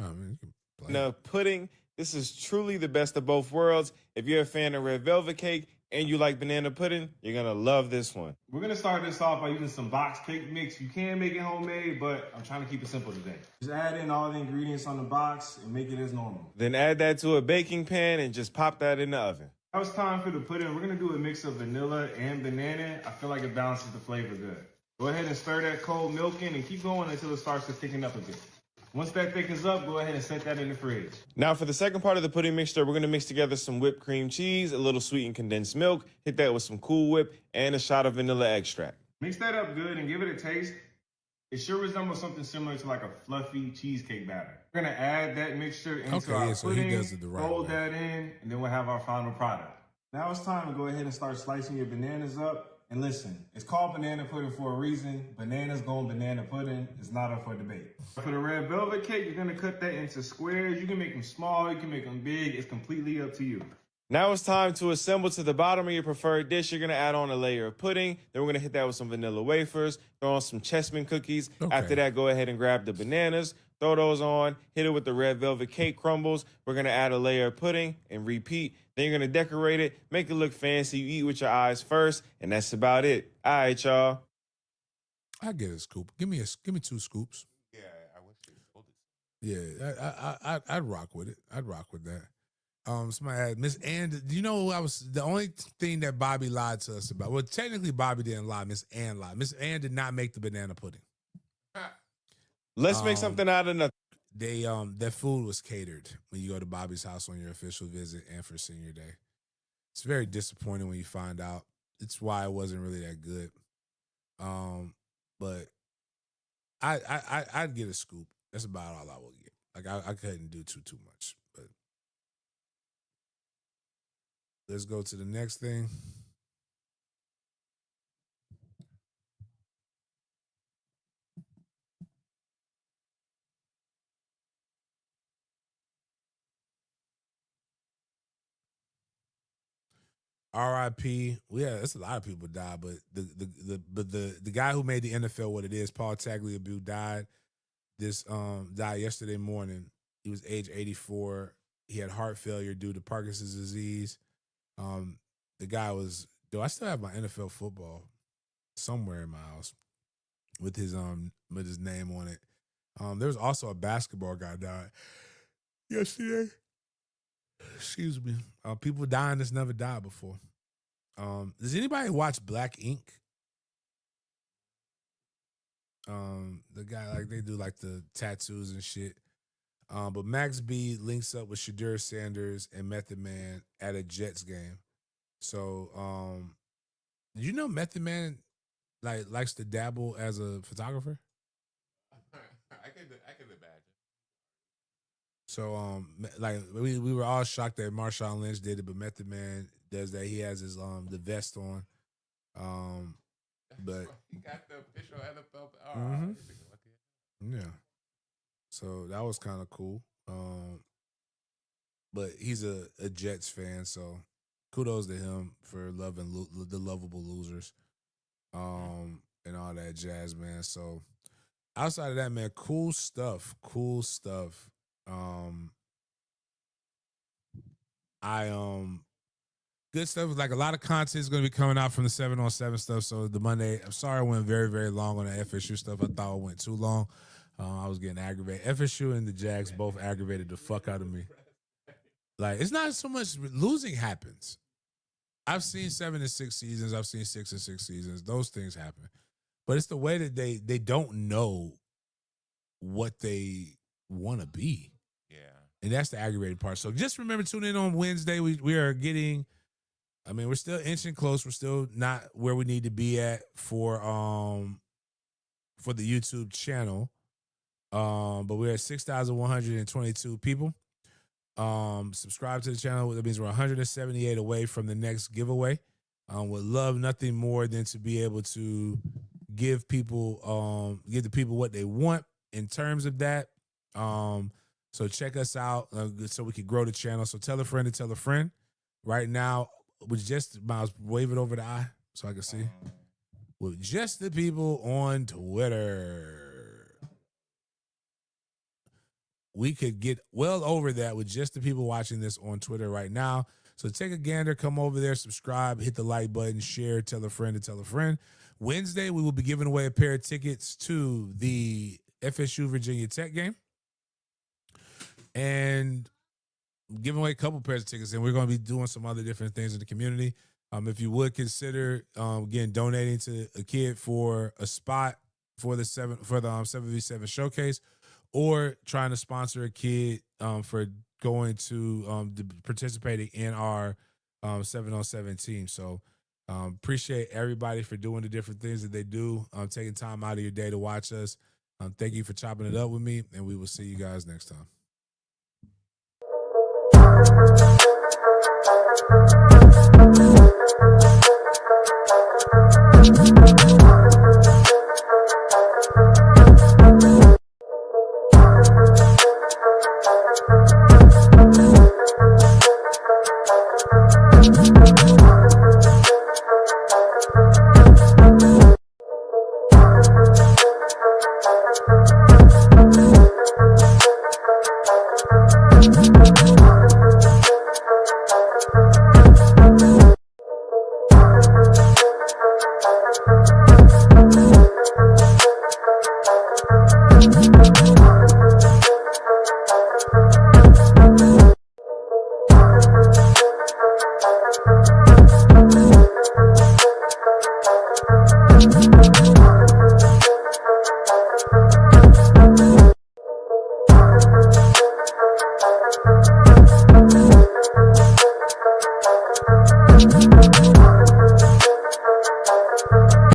Oh, man, you can play. know pudding. This is truly the best of both worlds. If you're a fan of red velvet cake and you like banana pudding, you're gonna love this one. We're gonna start this off by using some box cake mix. You can make it homemade, but I'm trying to keep it simple today. Just add in all the ingredients on the box and make it as normal. Then add that to a baking pan and just pop that in the oven. Now it's time for the pudding. We're gonna do a mix of vanilla and banana. I feel like it balances the flavor good. Go ahead and stir that cold milk in and keep going until it starts to thicken up a bit. Once that thickens up, go ahead and set that in the fridge. Now for the second part of the pudding mixture, we're gonna mix together some whipped cream cheese, a little sweetened condensed milk, hit that with some Cool Whip, and a shot of vanilla extract. Mix that up good and give it a taste. It sure resembles something similar to like a fluffy cheesecake batter. We're gonna add that mixture into our so he pudding, does it the right fold way. that in, and then we'll have our final product. Now it's time to go ahead and start slicing your bananas up. And listen, it's called banana pudding for a reason. Bananas going banana pudding is not up for debate. For the red velvet cake, you're gonna cut that into squares. You can make them small, you can make them big. It's completely up to you. Now it's time to assemble to the bottom of your preferred dish. You're gonna add on a layer of pudding. Then we're gonna hit that with some vanilla wafers, throw on some chessman cookies. Okay. After that, go ahead and grab the bananas, throw those on, hit it with the red velvet cake crumbles. We're gonna add a layer of pudding and repeat. Then you're gonna decorate it, make it look fancy. You eat with your eyes first, and that's about it. All right, y'all. I get a scoop. Give me 2 scoops. Yeah, I wish they told it. Yeah, I'd rock with it. I'd rock with that. Somebody had Miss Ann. Do you know who I was? The only thing that Bobby lied to us about. Well, technically Bobby didn't lie. Miss Ann lied. Miss Ann did not make the banana pudding. Let's make something out of nothing. They their food was catered when you go to Bobby's house on your official visit and for senior day. It's very disappointing when you find out. It's why it wasn't really that good. But I'd get a scoop. That's about all I would get. Like I couldn't do too much. But let's go to the next thing. R.I.P. Yeah, that's a lot of people died, but the guy who made the NFL what it is, Paul Tagliabue, died. Died yesterday morning. He was age 84. He had heart failure due to Parkinson's disease. The guy was. Do I still have my NFL football somewhere in my house with his name on it? There was also a basketball guy died yesterday. Excuse me. People dying that's never died before. Does anybody watch Black Ink? The guy, like, they do like the tattoos and shit. But Max B links up with Shadur Sanders and Method Man at a Jets game. So, did you know Method Man likes to dabble as a photographer? I could imagine. So like we were all shocked that Marshawn Lynch did it, but Method Man does that. He has his the vest on. But He got the official NFL. Mhm. Yeah. So that was kind of cool. But he's a Jets fan, so kudos to him for loving the lovable losers. And all that jazz, man. So outside of that, man, cool stuff. Cool stuff. Good stuff. Like a lot of content is going to be coming out from the 7-on-7 stuff. So the Monday, I'm sorry I went very, very long on the FSU stuff. I thought it went too long. I was getting aggravated. FSU and the Jags both aggravated the fuck out of me. Like, it's not so much losing happens. I've seen 7-6 seasons. I've seen 6-6 seasons. Those things happen. But it's the way that they don't know what they want to be. Yeah. And that's the aggravating part. So just remember, tune in on Wednesday. We are getting, I mean, we're still inching close. We're still not where we need to be at for the YouTube channel. But we're at 6,122 people. Subscribe to the channel. That means we're 178 away from the next giveaway. Would love nothing more than to be able to give the people what they want in terms of that. So check us out so we can grow the channel. So tell a friend to tell a friend. Right now, with just Miles, wave it over the eye so I can see. With just the people on Twitter. we could get well over that with just the people watching this on Twitter right now. So take a gander, come over there, subscribe, hit the like button, share, tell a friend to tell a friend. Wednesday, we will be giving away a pair of tickets to the FSU Virginia Tech game. And giving away a couple pairs of tickets, and we're going to be doing some other different things in the community. If you would consider, again, donating to a kid for a spot for the 7v7 showcase, or trying to sponsor a kid for going to participating in our 7-on-7 team. So appreciate everybody for doing the different things that they do, taking time out of your day to watch us. Thank you for chopping it up with me, and we will see you guys next time.